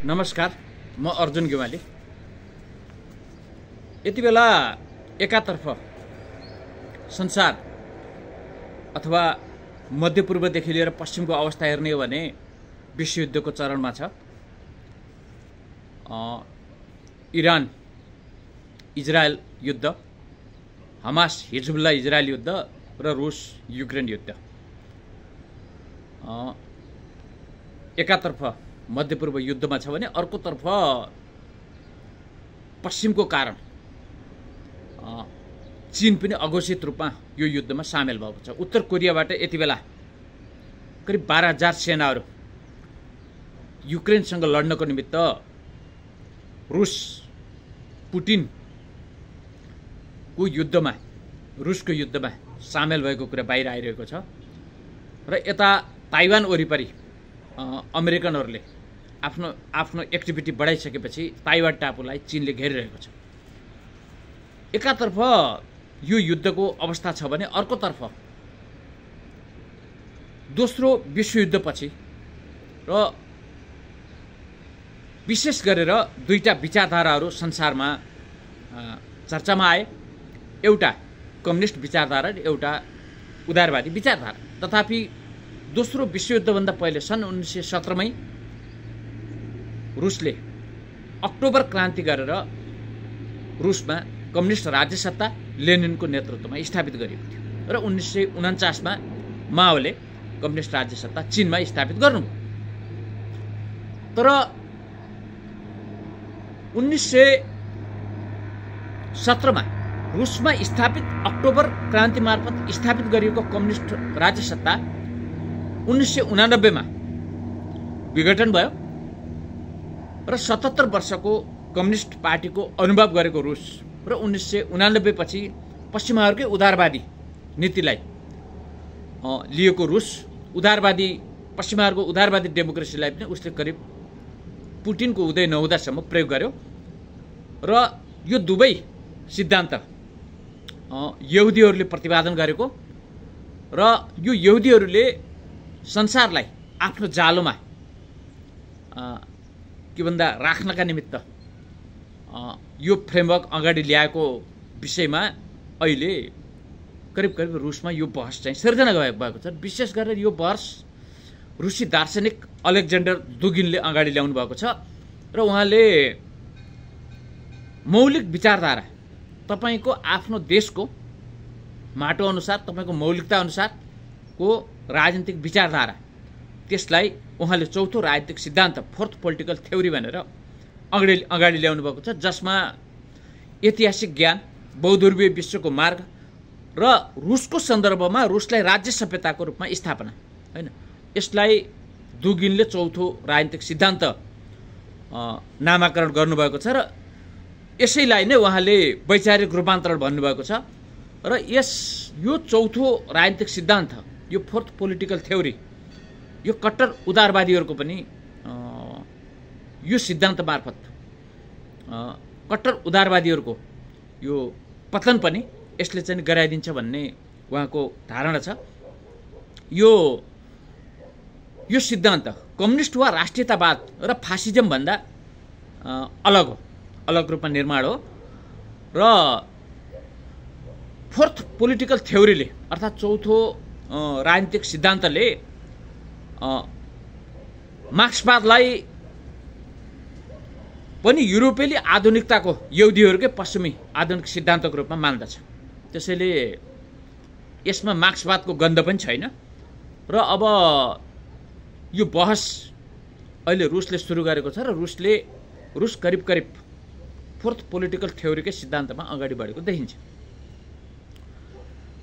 नमस्कार, म अर्जुन गेवाली। यति बेला एकातर्फ संसार अथवा मध्यपूर्वदेखि लिएर पश्चिमको अवस्था हेर्ने हो भने विश्वयुद्धको चरणमा छ। इरान इजरायल युद्ध, हमास हिजबुल्लाह इजरायल युद्ध र रुस युक्रेन युद्ध। एकातर्फ मध्यपूर्व युद्धमा छ भने अर्कोतर्फ पश्चिमको कारण चीन पनि अघोषित रूपमा यो युद्धमा सामेल भएको छ। उत्तर कोरियाबाट यति बेला करिब 12,000 सेनाहरू युक्रेनसँग लड्नको निमित्त रुस पुटिनको युद्धमा रुसको युद्धमा सामेल भएको कुरा बाहिर आइरहेको छ। र यता ताइवान वरिपरि अमेरिकनहरूले आफ्नो एक्टिभिटी बढाइसकेपछि ताइवान टापुलाई चीनले घेरिरहेको छ। एकातर्फ यो युद्धको अवस्था छ भने अर्कोतर्फ दोस्रो विश्वयुद्धपछि र विशेष गरेर दुईटा विचारधाराहरू संसारमा चर्चामा आए। एउटा कम्युनिस्ट विचारधारा र एउटा उदारवादी विचारधारा। तथापि दोस्रो विश्वयुद्धभन्दा पहिले सन् 1917मै रुसले अक्टोबर क्रान्ति गरेर रुसमा कम्युनिस्ट राज्यसत्ता लेनिनको नेतृत्वमा स्थापित गरिएको थियो र 1949मा माओले कम्युनिस्ट राज्यसत्ता चीनमा स्थापित गर्नुभयो। तर 1917मा रुसमा स्थापित अक्टोबर क्रान्ति मार्फत स्थापित गरिएको कम्युनिस्ट राज्यसत्ता 1989मा विघटन भयो र 77 वर्षको कम्युनिस्ट पार्टीको अनुभव गरेको रुस र 1989 पछि पश्चिमाहरूकै उदारवादी नीतिलाई लिएको रुस पश्चिमाहरूको उदारवादी डेमोक्रेसीलाई पनि उसले करिब पुटिनको उदय नहुँदासम्म प्रयोग गर्यो। र यो दुवै सिद्धान्त यहुदीहरूले प्रतिपादन गरेको र यो यहुदीहरूले संसारलाई आफ्नो जालोमा के भन्दा राख्नका निमित्त यो फ्रेमवर्क अगाडि ल्याएको विषयमा अहिले करिब रुसमा यो बहस चाहिँ सिर्जना भएको छ। विशेष गरेर यो बहस रुसी दार्शनिक अलेक्जेन्डर दुगिनले अगाडि ल्याउनु भएको छ र उहाँले मौलिक विचारधारा तपाईको आफ्नो देशको माटो अनुसार, तपाईको मौलिकता अनुसारको राजनीतिक विचारधारा, त्यसलाई उहाँले चौथो राजनीतिक सिद्धान्त, फोर्थ पोलिटिकल थ्योरी भनेर अगाडि ल्याउनु भएको छ, जसमा ऐतिहासिक ज्ञान, बहुध्रुवीय विश्वको मार्ग र रुसको सन्दर्भमा रुसलाई राज्य सभ्यताको रूपमा स्थापना, हैन, यसलाई दुगिनले चौथो राजनीतिक सिद्धान्त नामाकरण गर्नुभएको छ र यसैलाई नै उहाँले वैचारिक रूपान्तरण भन्नुभएको छ। र यो चौथो राजनीतिक सिद्धान्त, यो फोर्थ पोलिटिकल थ्योरी, यो कट्टर उदारवादीहरूको पनि यो सिद्धान्त मार्फत कट्टर उदारवादीहरूको यो पतन पनि यसले चाहिँ गराइदिन्छ भन्ने उहाँको धारणा छ। यो सिद्धान्त कम्युनिस्ट वा राष्ट्रियतावाद र फासिजम भन्दा अलग रूपमा निर्माण हो र फोर्थ पोलिटिकल थ्योरीले अर्थात् चौथो राजनीतिक सिद्धान्तले मार्क्सवादलाई पनि युरोपेली आधुनिकताको यहुदीहरूकै पश्चिमी आधुनिक सिद्धान्तको रूपमा मान्दछ। त्यसैले यसमा मार्क्सवादको गन्ध पनि छैन। र अब यो बहस अहिले रुसले सुरु गरेको छ र रुस करिब फोर्थ पोलिटिकल थ्योरीकै सिद्धान्तमा अगाडि बढेको देखिन्छ।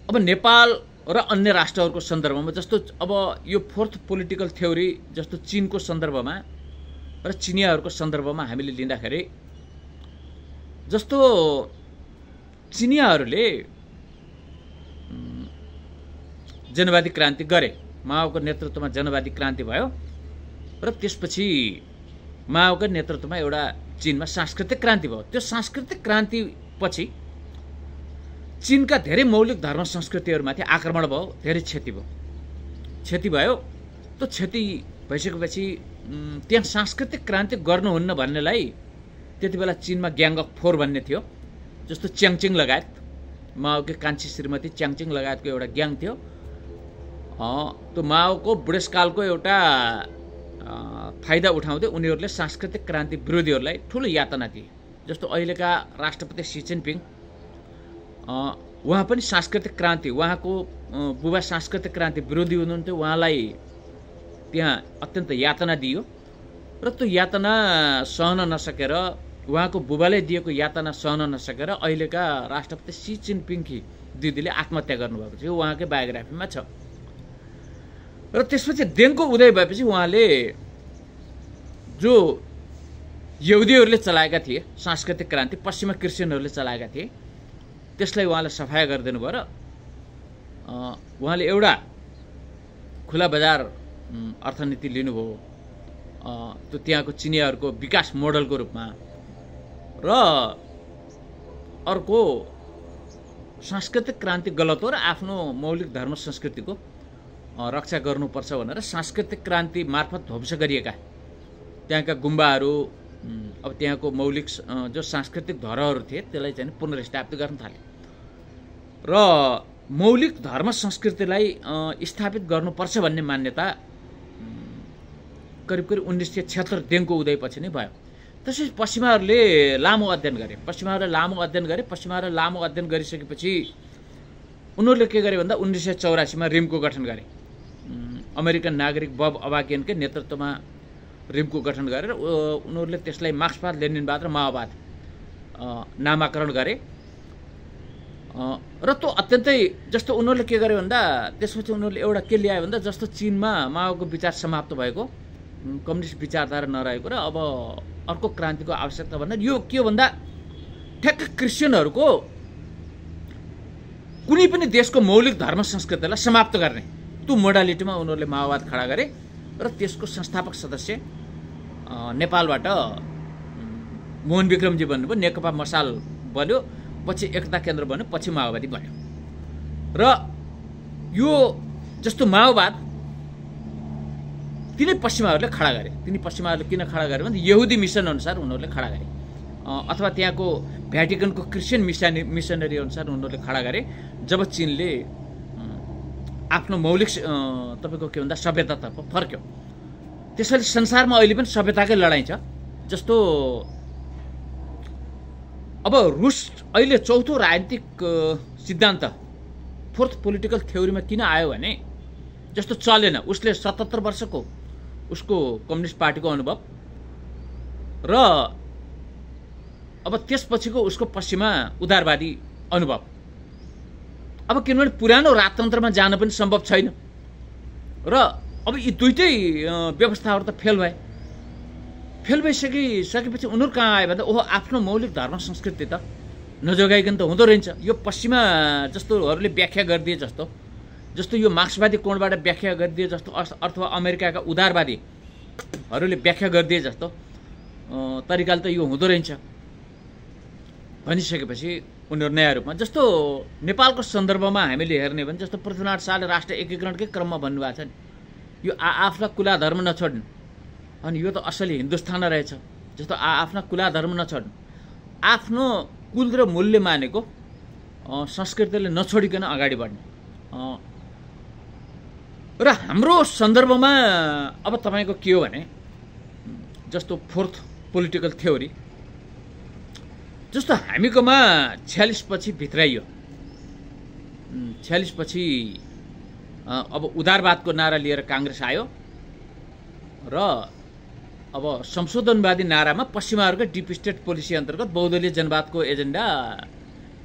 अब नेपाल र अन्य राष्ट्रहरूको सन्दर्भमा जस्तो अब यो फोर्थ पोलिटिकल थ्योरी जस्तो चीनको सन्दर्भमा र चिनियाहरूको सन्दर्भमा हामीले लिँदाखेरि जस्तो चिनियाहरूले जनवादी क्रान्ति गरे, माओको नेतृत्वमा जनवादी क्रान्ति भयो र त्यसपछि माओको नेतृत्वमा एउटा चीनमा सांस्कृतिक क्रान्ति भयो। त्यो सांस्कृतिक क्रान्तिपछि चीनका धेरै मौलिक धर्म संस्कृतिहरूमाथि आक्रमण भयो, धेरै क्षति भयो। त्यो क्षति भइसकेपछि त्यहाँ सांस्कृतिक क्रान्ति गर्नुहुन्न भन्नेलाई त्यति बेला चीनमा ग्याङ अफ 4 भन्ने थियो, जस्तो च्याङचिङ लगायत माओकी कान्छी श्रीमती च्याङचिङ लगायतको एउटा ग्याङ थियो। त्यो माओको बुढेसकालको एउटा फाइदा उठाउँदै उनीहरूले सांस्कृतिक क्रान्ति विरोधीहरूलाई ठुलो यातना दिए। जस्तो अहिलेका राष्ट्रपति सी जिनपिङ उहाँ पनि सांस्कृतिक क्रान्ति, उहाँको बुबा सांस्कृतिक क्रान्ति विरोधी हुनुहुन्थ्यो, उहाँलाई त्यहाँ अत्यन्त यातना दियो र त्यो यातना सहन नसकेर, उहाँको बुबाले दिएको यातना सहन नसकेर अहिलेका राष्ट्रपति सी जिनपिङकी दिदीले आत्महत्या गर्नुभएको थियो, उहाँकै बायोग्राफीमा छ। र त्यसपछि देङको उदय भएपछि उहाँले जो यहुदीहरूले चलाएका थिए सांस्कृतिक क्रान्ति, पश्चिमा क्रिस्चियनहरूले चलाएका थिए, त्यसलाई उहाँले सफाया गरिदिनु भयो र उहाँले एउटा खुला बजार अर्थनीति लिनुभयो, त्यो त्यहाँको चिनियाहरूको विकास मोडलको रूपमा। र अर्को सांस्कृतिक क्रान्ति गलत हो र आफ्नो मौलिक धर्म संस्कृतिको रक्षा गर्नुपर्छ भनेर सांस्कृतिक क्रान्ति मार्फत ध्वंस गरिएका त्यहाँका गुम्बाहरू, अब त्यहाँको मौलिक जो सांस्कृतिक धरोहरहरू थिए त्यसलाई चाहिँ पुनर्स्थापित गर्न थाले र मौलिक धर्म संस्कृतिलाई स्थापित गर्नुपर्छ भन्ने मान्यता करिब करिब 1976 देङको उदयपछि नै भयो। त्यसपछि पश्चिमाहरूले लामो अध्ययन गरे, पश्चिमाहरूले लामो अध्ययन गरिसकेपछि उनीहरूले के गरे भन्दा 1984 मा रिमको गठन गरे। अमेरिकन नागरिक बब अबाकियनकै नेतृत्वमा रिमको गठन गरेर उनीहरूले त्यसलाई मार्क्सवाद, लेनिनवाद र माओवाद नामाकरण गरे। र त्यो अत्यन्तै जस्तो उनीहरूले के गरे भन्दा त्यसपछि उनीहरूले एउटा के ल्यायो भन्दा जस्तो चीनमा माओको विचार समाप्त भएको, कम्युनिस्ट विचारधारा नरहेको र अब अर्को क्रान्तिको आवश्यकता भनेर यो के भन्दा ठ्याक्क क्रिस्चियनहरूको कुनै पनि देशको मौलिक धर्म संस्कृतिलाई समाप्त गर्ने त्यो मोडालिटीमा उनीहरूले माओवाद खडा गरे र त्यसको संस्थापक सदस्य नेपालबाट मोहन विक्रमजी बन्नुभयो, नेकपा मसाल बन्यो, पछि एकता केन्द्र बन्यो, पछि माओवादी बन्यो। र यो जस्तो माओवाद तिनै पश्चिमाहरूले खडा गरे। पश्चिमाहरूले किन खडा गरे भने यहुदी मिसन अनुसार उनीहरूले खडा गरे, अथवा त्यहाँको भ्याटिकनको क्रिस्चियन मिसनरी अनुसार उनीहरूले खडा गरे। जब चीनले आफ्नो मौलिक तपाईँको के भन्दा सभ्यतातर्फ फर्क्यो, त्यसैले संसारमा अहिले पनि सभ्यताकै लडाइँ छ। जस्तो अब रुस अहिले चौथो राजनीतिक सिद्धान्त, फोर्थ पोलिटिकल थ्योरीमा किन आयो भने जस्तो चलेन, उसले 77 वर्षको उसको कम्युनिस्ट पार्टीको अनुभव र अब त्यसपछिको उसको पश्चिमा उदारवादी अनुभव। अब किनभने पुरानो राजतन्त्रमा जान पनि सम्भव छैन र अब यी दुईटै व्यवस्थाहरू त फेल भइसकेपछि उनीहरू कहाँ आयो भन्दा ओहो आफ्नो मौलिक धर्म संस्कृति त नजोगाइकन त हुँदो रहेछ। यो पश्चिमा जस्तोहरूले व्याख्या गरिदिए जस्तो यो मार्क्सवादी कोणबाट व्याख्या गरिदिए जस्तो अथवा अमेरिकाका उदारवादीहरूले व्याख्या गरिदिए जस्तो तरिकाले त यो हुँदो रहेछ भनिसकेपछि उनीहरू नयाँ रूपमा, जस्तो नेपालको सन्दर्भमा हामीले हेर्ने भने जस्तो पृथ्वीनारायण शाहले राष्ट्र एकीकरणकै क्रममा भन्नुभएको छ नि, यो आफ्ना कुला धर्म नछोड्नु, अनि यो त असली हिन्दुस्तान रहेछ। जस्तो आफ्ना कुला धर्म नछोड्नु, आफ्नो कुल र मूल्य मानेको संस्कृतिले नछोडिकन अगाडि बढ्ने। र हाम्रो सन्दर्भमा अब तपाईँको के हो भने जस्तो फोर्थ पोलिटिकल थ्योरी, जस्तो हामीकोमा 46 पछि भित्राइयो, 46 पछि अब उदारवादको नारा लिएर काङ्ग्रेस आयो र अब संशोधनवादी नारामा पश्चिमाहरूकै डिप स्टेट पोलिसी अन्तर्गत बहुदलीय जनवादको एजेन्डा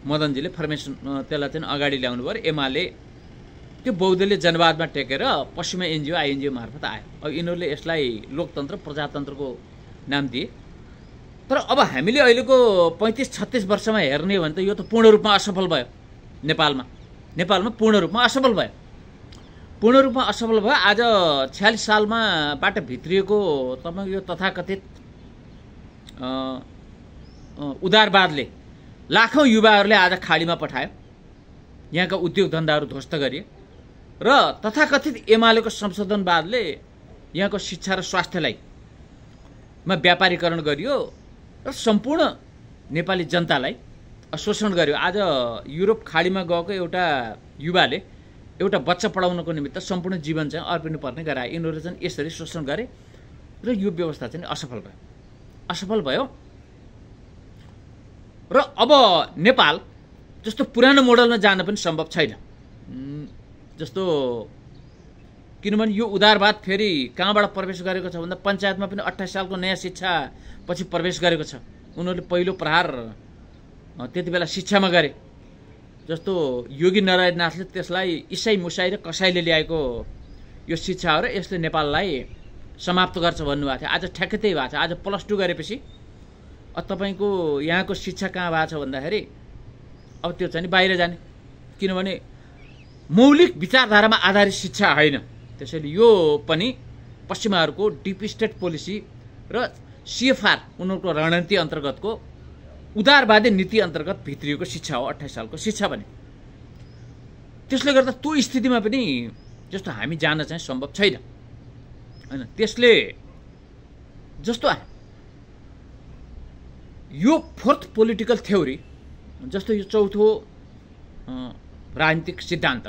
मदनजीले फर्मेसन त्यसलाई चाहिँ अगाडि ल्याउनु भयो। एमाले त्यो बहुदलीय जनवादमा टेकेर पश्चिमा एनजिओ आइएनजिओ मार्फत आयो। अब यिनीहरूले यसलाई लोकतन्त्र प्रजातन्त्रको नाम दिए। तर अब हामीले अहिलेको 35-36 वर्षमा हेर्ने भने त यो त पूर्ण रूपमा असफल भयो। नेपालमा पूर्ण रूपमा असफल भयो। आज 46 सालमा बाट भित्रिएको तपाईको यो तथाकथित उदारवादले लाखौं युवाहरूले आज खाडीमा पठायो, यहाँका उद्योग धन्दाहरू ध्वस्त गरिए र तथाकथित एमालेको संशोधनवादले यहाँको शिक्षा र स्वास्थ्यलाई व्यापारीकरण गरियो र सम्पूर्ण नेपाली जनतालाई शोषण गर्यो। आज युरोप खाडीमा गएको एउटा युवाले एउटा बच्चा पढाउनको निमित्त सम्पूर्ण जीवन चाहिँ अर्पिनु पर्ने गराए। यिनीहरूले चाहिँ यसरी शोषण गरे र यो व्यवस्था चाहिँ असफल भयो र अब नेपाल जस्तो पुरानो मोडलमा जान पनि सम्भव छैन। जस्तो किनभने यो उदारवाद फेरि कहाँबाट प्रवेश गरेको छ भन्दा पञ्चायतमा पनि 28 सालको नयाँ शिक्षा पछि प्रवेश गरेको छ। उनीहरूले पहिलो प्रहार त्यति बेला शिक्षामा गरे। जस्तो योगी नारायणनाथले त्यसलाई इसाई मुसाई र कसाईले ल्याएको यो शिक्षा हो र यसले नेपाललाई समाप्त गर्छ भन्नुभएको थियो। आज ठ्याक्कै त्यही भएको छ। आज +2 गरेपछि तपाईँको यहाँको शिक्षा कहाँ भएको छ भन्दाखेरि अब त्यो चाहिँ बाहिर जाने, किनभने मौलिक विचारधारामा आधारित शिक्षा होइन। त्यसैले यो पनि पश्चिमाहरूको डिप स्टेट पोलिसी र CFR उनीहरूको रणनीति अन्तर्गतको उदारवादी नीति अन्तर्गत भित्रिएको शिक्षा हो 28 सालको शिक्षा पनि। त्यसले गर्दा त्यो स्थितिमा पनि जस्तो हामी जान चाहिँ सम्भव छैन हैन। त्यसले जस्तो यो फोर्थ पोलिटिकल थ्योरी, जस्तो यो चौथो राजनीतिक सिद्धान्त,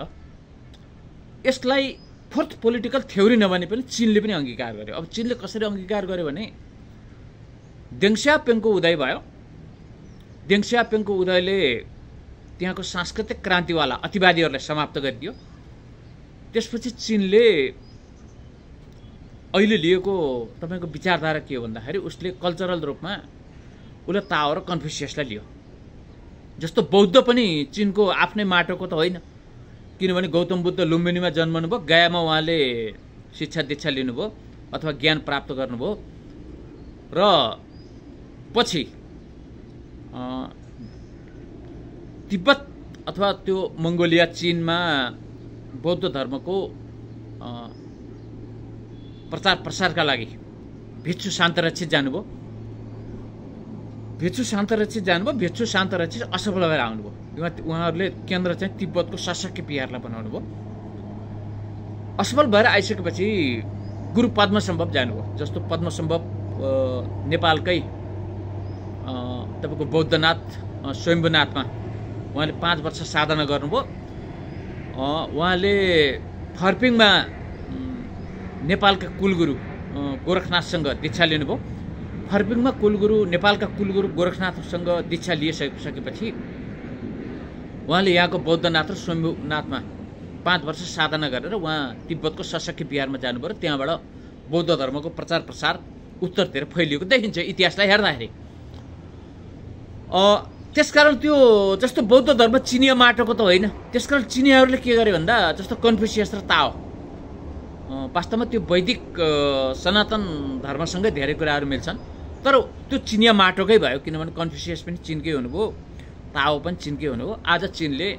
यसलाई फोर्थ पोलिटिकल थ्योरी नभने पनि चीनले पनि अंगीकार गर्यो। अब चीनले कसरी अंगीकार गर्यो भने देङ सियाओपिङको उदय भयो। देङ सियाओपिङको उदयले त्यहाँको सांस्कृतिक क्रान्तिवाला अतिवादीहरूलाई समाप्त गरिदियो। त्यसपछि चीनले अहिले लिएको तपाईको विचारधारा के हो भन्दाखेरि उसले कल्चरल रूपमा उसले ताओ र कन्फ्युसियसलाई लियो। जस्तो बौद्ध पनि चीनको आफ्नै माटोको त होइन, किनभने गौतम बुद्ध लुम्बिनीमा जन्मनुभयो, गयामा उहाँले शिक्षा दीक्षा लिनुभयो अथवा ज्ञान प्राप्त गर्नुभयो र पछि तिब्बत अथवा त्यो मङ्गोलिया चीनमा बौद्ध धर्मको प्रचार प्रसारका लागि भिक्षु शान्तरक्षित जानुभयो। भिक्षु शान्तरक्षित असफल भएर आउनुभयो। उहाँहरूले केन्द्र चाहिँ तिब्बतको सशक्य बिहारलाई बनाउनु भयो। असफल भएर आइसकेपछि गुरु पद्मसम्भव जानुभयो। जस्तो पद्मसम्भव नेपालकै तपाईँको बौद्धनाथ स्वयम्भूनाथमा उहाँले 5 वर्ष साधना गर्नुभयो। उहाँले फर्पिङमा नेपालका कुलगुरु गोरखनाथसँग दीक्षा लिनुभयो। फर्पिङमा नेपालका कुलगुरु गोरखनाथसँग दीक्षा लिइसकेपछि उहाँले यहाँको बौद्धनाथ र स्वयम्भूनाथमा 5 वर्ष साधना गरेर उहाँ तिब्बतको सशक्य बिहारमा जानुभयो र त्यहाँबाट बौद्ध धर्मको प्रचार प्रसार उत्तरतिर फैलिएको देखिन्छ इतिहासलाई हेर्दाखेरि। त्यसकारण त्यो जस्तो बौद्ध धर्म चिनिया माटोको त होइन। त्यसकारण चिनियाहरूले के गरे भन्दा जस्तो कन्फ्युसियस र ताओ वास्तवमा त्यो वैदिक सनातन धर्मसँगै धेरै कुराहरू मिल्छन्, तर त्यो चिनिया माटोकै भयो। किनभने कन्फ्युसियस पनि चिनकै हुनुभयो, ताओ पनि चिनकै हुनुभयो। आज चिनले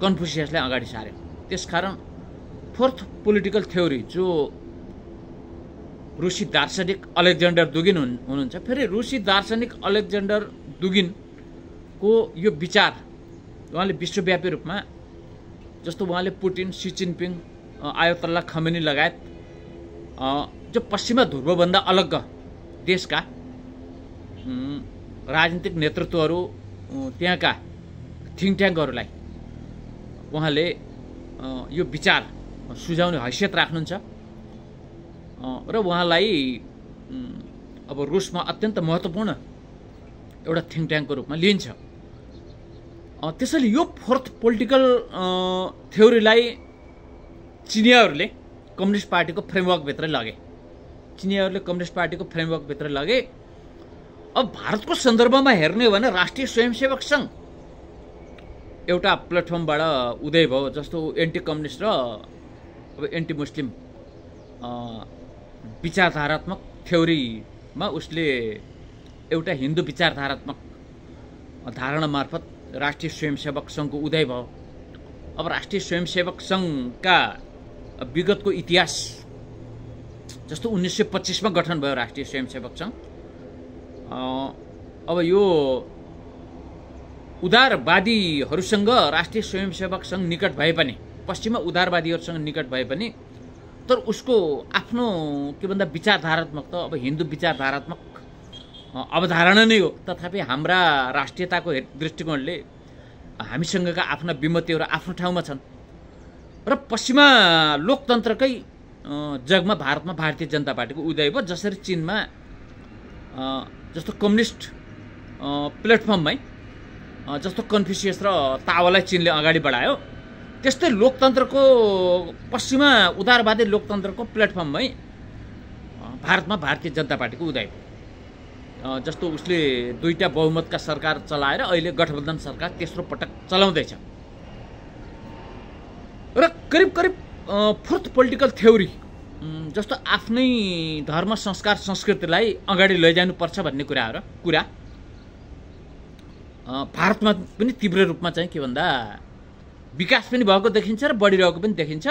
कन्फ्युसियसलाई अगाडि सार्यो। त्यसकारण फोर्थ पोलिटिकल थ्योरी जो रुसी दार्शनिक अलेक्जेन्डर दुगिन हुनुहुन्छ, फेरि रुसी दार्शनिक अलेक्जेन्डर दुगिनको यो विचार उहाँले विश्वव्यापी रूपमा जस्तो उहाँले Putin, Xi Jinping, Ayatollah Khamenei लगायत जो पश्चिमा ध्रुवभन्दा अलग देशका राजनीतिक नेतृत्वहरू, त्यहाँका थिङ्क ट्याङ्कहरूलाई उहाँले यो विचार सुझाउने हैसियत राख्नुहुन्छ र उहाँलाई अब रुसमा अत्यन्त महत्त्वपूर्ण एउटा थिङ्क ट्याङ्कको रूपमा लिइन्छ। त्यसैले यो फोर्थ पोलिटिकल थ्योरीलाई चिनियाहरूले कम्युनिस्ट पार्टीको फ्रेमवर्कभित्र लगे। अब भारतको सन्दर्भमा हेर्ने हो भने राष्ट्रिय स्वयंसेवक सङ्घ एउटा प्लेटफर्मबाट उदय भयो। जस्तो एन्टी कम्युनिस्ट र अब एन्टी मुस्लिम विचारधारात्मक थ्योरीमा उसले एउटा हिन्दू विचारधारात्मक धारणा मार्फत राष्ट्रिय स्वयंसेवक सङ्घको उदय भयो। अब राष्ट्रिय स्वयंसेवक सङ्घका विगतको इतिहास जस्तो 1925 मा गठन भयो राष्ट्रिय स्वयंसेवक सङ्घ। अब यो उदारवादीहरूसँग राष्ट्रिय स्वयंसेवक सङ्घ निकट भए पनि, पश्चिमा उदारवादीहरूसँग निकट भए पनि तर उसको आफ्नो के भन्दा विचारधारात्मक त अब हिन्दू विचारधारात्मक अवधारणा नै हो। तथापि हाम्रा राष्ट्रियताको दृष्टिकोणले हामीसँगका आफ्ना विमतिहरू आफ्नो ठाउँमा छन् र पश्चिमा लोकतन्त्रकै जगमा भारतमा भारतीय जनता पार्टीको उदय भयो। जसरी चीनमा जस्तो कम्युनिस्ट प्लेटफर्ममै जस्तो कन्फ्युसियस र ताओलाई चीनले अगाडि बढायो, त्यस्तै लोकतन्त्रको पश्चिमा उदारवादी लोकतन्त्रको प्लेटफर्ममै भारतमा भारतीय जनता पार्टीको उदय भयो। जस्तो उसले दुईटा बहुमतका सरकार चलाएर अहिले गठबन्धन सरकार तेस्रो पटक चलाउँदैछ र करिब करिब फोर्थ पोलिटिकल थ्योरी जस्तो आफ्नै धर्म संस्कार संस्कृतिलाई अगाडि लैजानुपर्छ भन्ने कुरा भारतमा पनि तीव्र रूपमा चाहिँ के भन्दा विकास पनि भएको देखिन्छ र बढिरहेको पनि देखिन्छ।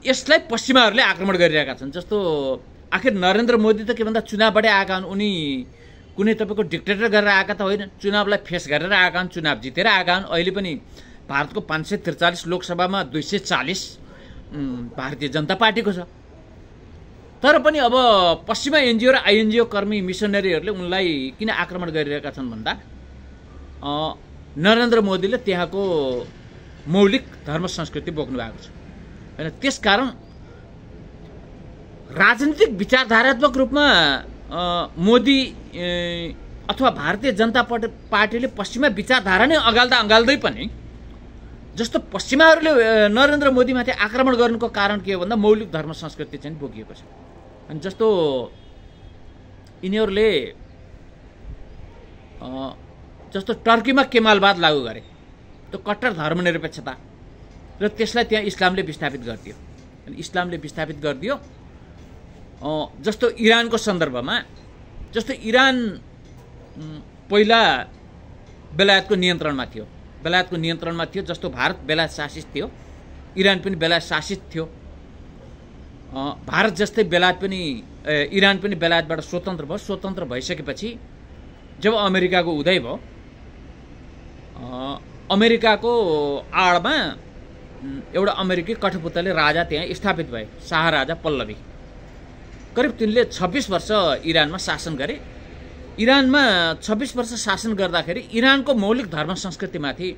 यसलाई पश्चिमाहरूले आक्रमण गरिरहेका छन्। जस्तो आखिर नरेन्द्र मोदी त के भन्दा चुनावबाटै आएका हुन्, उनी कुनै तपाईँको डिक्टेटर गरेर आएका त होइन, चुनावलाई फेस गरेर आएका हुन्, चुनाव जितेर आएका हुन्। अहिले पनि भारतको 543 लोकसभामा 240 भारतीय जनता पार्टीको छ। तर पनि अब पश्चिमा एनजिओ र आइएनजिओ कर्मी मिसनरीहरूले उनलाई किन आक्रमण गरिरहेका छन् भन्दा नरेन्द्र मोदीले त्यहाँको मौलिक धर्म संस्कृति बोक्नु भएको छ हैन। त्यसकारण राजनीतिक विचारधारात्मक रूपमा मोदी अथवा भारतीय जनता पार्टीले पश्चिमा विचारधारा नै अगाल्दै पनि जस्तो पश्चिमाहरूले नरेन्द्र मोदीमाथि आक्रमण गर्नुको कारण के हो भन्दा मौलिक धर्म संस्कृति चाहिँ बोकिएको छ। अनि जस्तो यिनीहरूले जस्तो टर्कीमा केमालवाद लागू गरे, त्यो कट्टर धर्मनिरपेक्षता, र त्यसलाई त्यहाँ इस्लामले विस्थापित गरिदियो। अनि इस्लामले विस्थापित गरिदियो। जस्तो इरानको सन्दर्भमा, जस्तो इरान पहिला बेलायतको नियन्त्रणमा थियो, जस्तो भारत बेलायत शासित थियो, इरान पनि बेलायत शासित थियो। भारत जस्तै इरान पनि बेलायतबाट स्वतन्त्र भयो। स्वतन्त्र भइसकेपछि जब अमेरिकाको उदय भयो, अमेरिकाको आडमा एउटा अमेरिकी कठपुतली राजा त्यहाँ स्थापित भए, शाहराजा पल्लवी। करिब तिनले 26 वर्ष इरानमा शासन गरे। इरानमा 26 वर्ष शासन गर्दाखेरि इरानको मौलिक धर्म संस्कृतिमाथि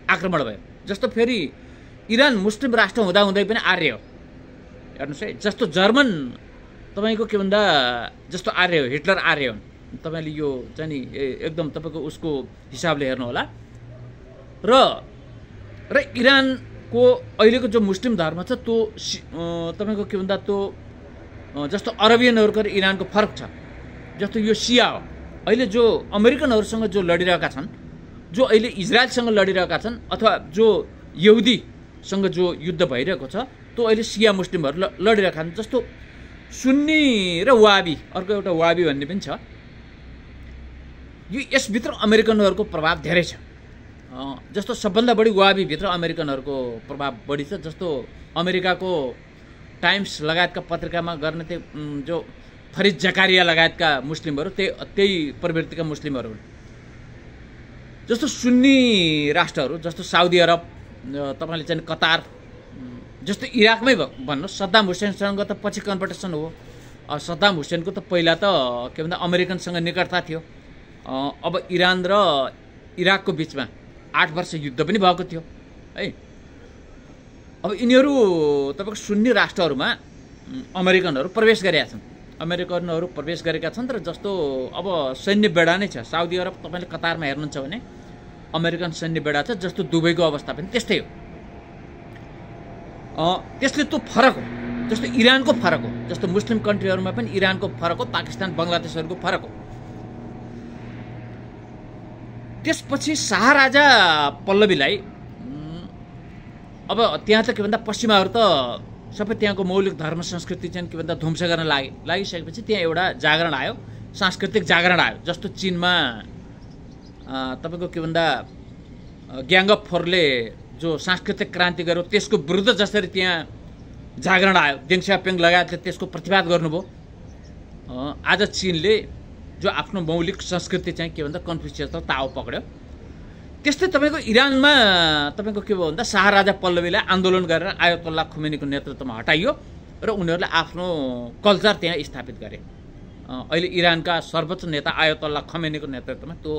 आक्रमण भयो। जस्तो फेरि इरान मुस्लिम राष्ट्र हुँदाहुँदै पनि आर्य हो। हेर्नुहोस् है, जस्तो जर्मन तपाईँको के भन्दा जस्तो आर्य हो, हिटलर आर्य हुन्। तपाईँले यो चाहिँ नि एकदम तपाईँको उसको हिसाबले हेर्नु होला। र इरानको अहिलेको जो मुस्लिम धर्म छ त्यो तपाईँको के भन्दा त्यो जस्तो अरबियनहरूको र इरानको फरक छ। जस्तो यो सिया हो। अहिले जो अमेरिकनहरूसँग जो लडिरहेका छन्, जो अहिले इजरायलसँग लडिरहेका छन्, अथवा जो यहुदीसँग जो युद्ध भइरहेको छ, त्यो अहिले सिया मुस्लिमहरू लडिरहेका छन्। जस्तो सुन्नी र वाबी, अर्को एउटा वाबी भन्ने पनि छ। यो यसभित्र अमेरिकनहरूको प्रभाव धेरै छ। जस्तो सबभन्दा बढी वाबीभित्र अमेरिकनहरूको प्रभाव बढी छ। जस्तो अमेरिकाको टाइम्स लगायतका पत्रिकामा गर्ने त्यो जो फरिद जकारिया लगायतका मुस्लिमहरू त्यही प्रवृत्तिका मुस्लिमहरू हुन्। जस्तो सुन्नी राष्ट्रहरू जस्तो साउदी अरब, तपाईँले चाहिँ कतार, जस्तो इराकमै भन्नुहोस्, सद्दाम हुसेनसँग त पछि कन्भर्टेसन हो। सद्दाम हुसेनको त पहिला त के भन्दा अमेरिकनसँग निकटता थियो। अब इरान र इराकको बिचमा 8 वर्ष युद्ध पनि भएको थियो है। अब यिनीहरू तपाईँको सुन्नी राष्ट्रहरूमा अमेरिकनहरू प्रवेश गरेका छन्। र जस्तो अब सैन्य बेडा नै छ। साउदी अरब तपाईँले कतारमा हेर्नुहुन्छ भने अमेरिकन सैन्य बेडा छ। जस्तो दुबईको अवस्था पनि त्यस्तै हो। त्यसले त्यो फरक हो। जस्तो इरानको फरक हो। जस्तो मुस्लिम कन्ट्रीहरूमा पनि इरानको फरक हो, पाकिस्तान बङ्गलादेशहरूको फरक हो। त्यसपछि शाहराजा पल्लवीलाई अब त्यहाँ त के भन्दा पश्चिमाहरू त सबै त्यहाँको मौलिक धर्म संस्कृति चाहिँ के भन्दा ध्वंस गर्न लागिसकेपछि त्यहाँ एउटा जागरण आयो, सांस्कृतिक जागरण आयो। जस्तो चीनमा तपाईँको के भन्दा ग्याङ अफ फोरले जो सांस्कृतिक क्रान्ति गर्यो त्यसको विरुद्ध जसरी त्यहाँ जागरण आयो, देङ सियाओपिङ लगायतले त्यसको प्रतिवाद गर्नुभयो। आज चीनले जो आफ्नो मौलिक संस्कृति चाहिँ के भन्दा कन्फ्युसियस त ताओ पक्ड्यो। त्यस्तै तपाईँको इरानमा तपाईँको के भयो भन्दा शाहराजा पल्लवीलाई आन्दोलन गरेर आयतुल्लाह खुमेनीको नेतृत्वमा हटाइयो र उनीहरूले आफ्नो कल्चर त्यहाँ स्थापित गरे। अहिले इरानका सर्वोच्च नेता आयतोल्ला खमेनीको नेतृत्वमा त्यो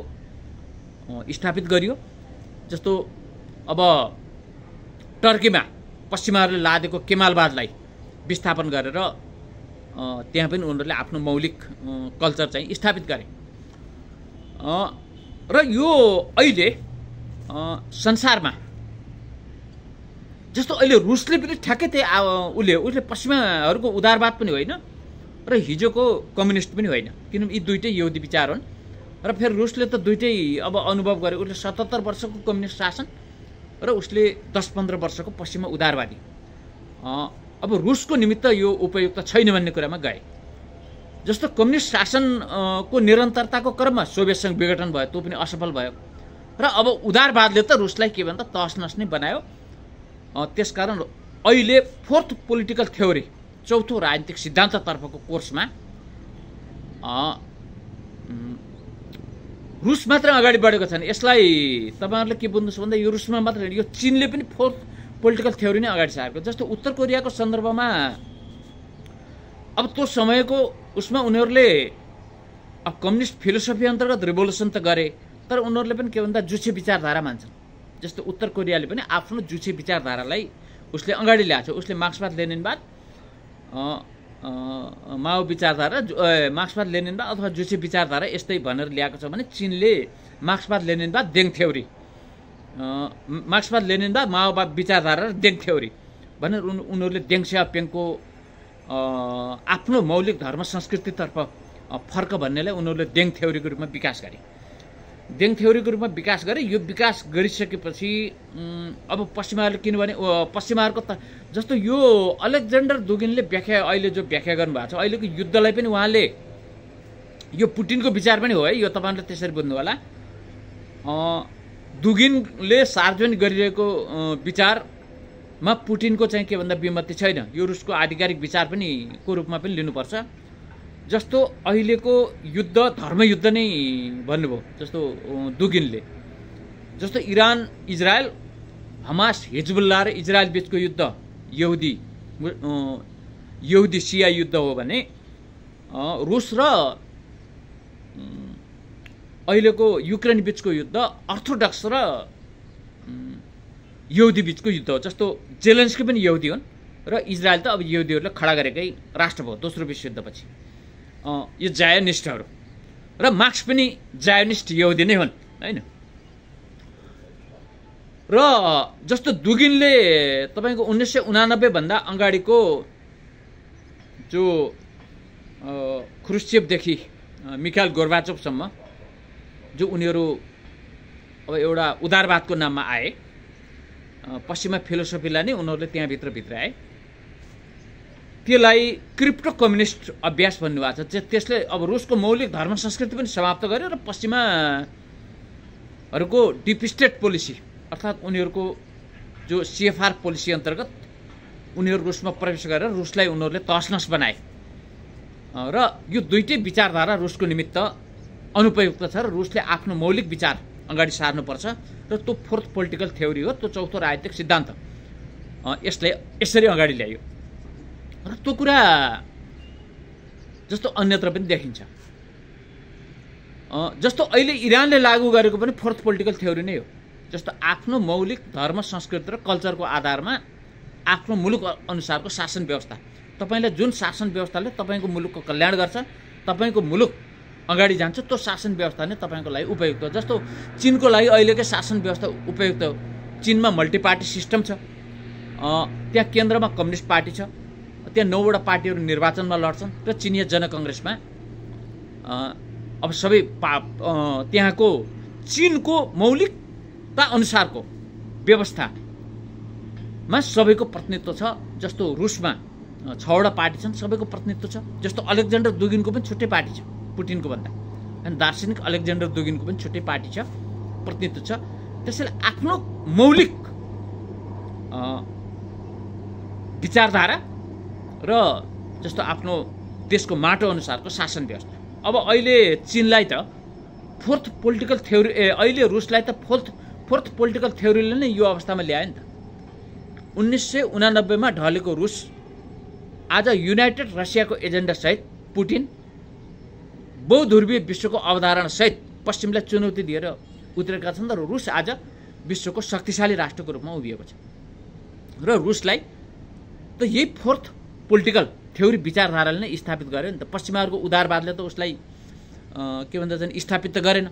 स्थापित गरियो। जस्तो अब टर्कीमा पश्चिमाहरूले लादेको केमालवादलाई विस्थापन गरेर त्यहाँ पनि उनीहरूले आफ्नो मौलिक कल्चर चाहिँ स्थापित गरे। र यो अहिले संसारमा जस्तो अहिले रुसले पनि ठ्याक्कै त्यही उसले पश्चिमाहरूको उदारवाद पनि होइन र हिजोको कम्युनिस्ट पनि होइन, किनभने यी दुइटै यहुदी विचार हुन्। र फेरि रुसले त दुइटै अब अनुभव गरे। उसले 77 वर्षको कम्युनिस्ट शासन र उसले 10-15 वर्षको पश्चिमा उदारवादी। अब रुसको निमित्त यो उपयुक्त छैन भन्ने कुरामा गए। जस्तो कम्युनिस्ट शासनको निरन्तरताको क्रममा सोभियत सङ्घ विघटन भयो, त्यो पनि असफल भयो। र अब उदारवादले त रुसलाई के भन्दा तहस नहस नै बनायो। त्यसकारण अहिले फोर्थ पोलिटिकल थ्योरी, चौथो राजनीतिक सिद्धान्ततर्फको कोर्समा रुस मात्र अगाडि बढेको छैन। यसलाई तपाईँहरूले के बुझ्नुहोस् भन्दा यो रुसमा मात्र होइन, यो चीनले पनि फोर्थ पोलिटिकल थ्योरी नै अगाडि सारेको। जस्तो उत्तर कोरियाको सन्दर्भमा अब त्यो समयको उसमा उनीहरूले अब कम्युनिस्ट फिलोसफी अन्तर्गत रिभोल्युसन त गरे, तर उनीहरूले पनि के भन्दा जुछे विचारधारा मान्छन्। जस्तो उत्तर कोरियाले पनि आफ्नो जुछे विचारधारालाई उसले अगाडि ल्याएको छ। उसले मार्क्सवाद लेनिनवाद, माओ विचारधारा, मार्क्सवाद लेनिनवाद अथवा जुछे विचारधारा यस्तै भनेर ल्याएको छ भने चीनले मार्क्सवाद लेनिनवाद देङ थ्योरी, मार्क्सवाद लेनिनवाद माओवाद विचारधारा र देङ थ्योरी भनेर उनीहरूले देङ सियाओपिङको आफ्नो मौलिक धर्म संस्कृतितर्फ फर्क भन्नेलाई उनीहरूले देङ थ्योरीको रूपमा विकास गरे। देङ थ्योरीको रूपमा विकास गरे। यो विकास गरिसकेपछि अब पश्चिमाहरूले, किनभने पश्चिमाहरूको त जस्तो यो अलेक्जेन्डर दुगिनले व्याख्या, अहिले जो व्याख्या गर्नुभएको छ अहिलेको युद्धलाई पनि उहाँले, यो पुटिनको विचार पनि हो है, यो तपाईँहरूले त्यसरी बुझ्नु होला। दुगिनले सार्वजनिक गरिरहेको विचारमा पुटिनको चाहिँ के भन्दा विमति छैन। यो रुसको आधिकारिक विचार पनि को रूपमा पनि लिनुपर्छ। जस्तो अहिलेको युद्ध धर्मयुद्ध नै भन्नुभयो जस्तो दुगिनले। जस्तो इरान, इजरायल, हमास, हिजबुल्लाह र इजरायल बीचको युद्ध यहुदी सिया युद्ध हो भने रुस र अहिलेको युक्रेन बीचको युद्ध अर्थोडक्स र यहुदी बीचको युद्ध हो। जस्तो जेलेन्स्की पनि यहुदी हुन् र इजरायल त अब यहुदीहरूले खडा गरेकै राष्ट्र भयो दोस्रो विश्वयुद्धपछि। यो जायोनिस्टहरू र मार्क्स पनि जायोनिस्ट यहुदी नै हुन् हैन। र जस्तो दुगिनले तपाईँको 1989 भन्दा अगाडिको जो ख्रुश्चेभदेखि मिखाइल गोर्बाचोभसम्म जो उनीहरू अब एउटा उदारवादको नाममा आए, पश्चिमा फिलोसफीलाई नै उनीहरूले त्यहाँभित्र भित्राए। त्यसलाई क्रिप्टो कम्युनिस्ट अभ्यास भन्नुभएको छ। त्यसले अब रुसको मौलिक धर्म संस्कृति पनि समाप्त गर्यो र पश्चिमाहरूको डिप स्टेट पोलिसी अर्थात् उनीहरूको जो CFR पोलिसी अन्तर्गत उनीहरू रुसमा प्रवेश गरेर रुसलाई उनीहरूले तहसनहस बनाए। र यो दुइटै विचारधारा रुसको निमित्त अनुपयुक्त छ र रुसले आफ्नो मौलिक विचार अगाडि सार्नुपर्छ र त्यो फोर्थ पोलिटिकल थ्योरी हो, त्यो चौथो राजनीतिक सिद्धान्त। यसलाई यसरी अगाडि ल्यायो र त्यो कुरा जस्तो अन्यत्र पनि देखिन्छ। जस्तो अहिले इरानले लागू गरेको पनि फोर्थ पोलिटिकल थ्योरी नै हो। जस्तो आफ्नो मौलिक धर्म संस्कृति र कल्चरको आधारमा आफ्नो मुलुक अनुसारको शासन व्यवस्था, तपाईँले जुन शासन व्यवस्थाले तपाईँको मुलुकको कल्याण गर्छ, तपाईँको मुलुक अगाडि जान्छ, त्यो शासन व्यवस्था नै तपाईँको लागि उपयुक्त हो। जस्तो चीनको लागि अहिलेकै शासन व्यवस्था उपयुक्त हो। चीनमा मल्टी पार्टी सिस्टम छ, त्यहाँ केन्द्रमा कम्युनिस्ट पार्टी छ, त्यहाँ 9वटा पार्टीहरू निर्वाचनमा लड्छन् र चिनिया जनकङ्ग्रेसमा अब सबै त्यहाँको चीनको मौलिकता अनुसारको व्यवस्थामा सबैको प्रतिनिधित्व छ। जस्तो रुसमा 6वटा पार्टी छन्, सबैको प्रतिनिधित्व छ। जस्तो अलेक्जेन्डर दुगिनको पनि छुट्टै पार्टी छ पुटिनको भन्दा, अनि दार्शनिक अलेक्जेन्डर दुगिनको पनि छुट्टै पार्टी छ, प्रतिनिधित्व छ। त्यसैले आफ्नो मौलिक विचारधारा र जस्तो आफ्नो देशको माटो अनुसारको शासन व्यवस्था। अब अहिले चीनलाई त फोर्थ पोलिटिकल थ्योरी, अहिले रुसलाई त फोर्थ पोलिटिकल थ्योरीले नै यो अवस्थामा ल्यायो नि त। 1989 मा ढलेको रुस आज युनाइटेड रसियाको एजेन्डासहित पुटिन बहुध्रुवीय विश्वको अवधारणासहित पश्चिमलाई चुनौती दिएर उत्रेका छन् र रुस आज विश्वको शक्तिशाली राष्ट्रको रूपमा उभिएको छ र रुसलाई त यही फोर्थ पोलिटिकल थ्योरी विचारधाराले नै स्थापित गर्यो नि त। पश्चिमाहरूको उदारवादले त उसलाई के भन्छ चाहिँ स्थापित त गरेन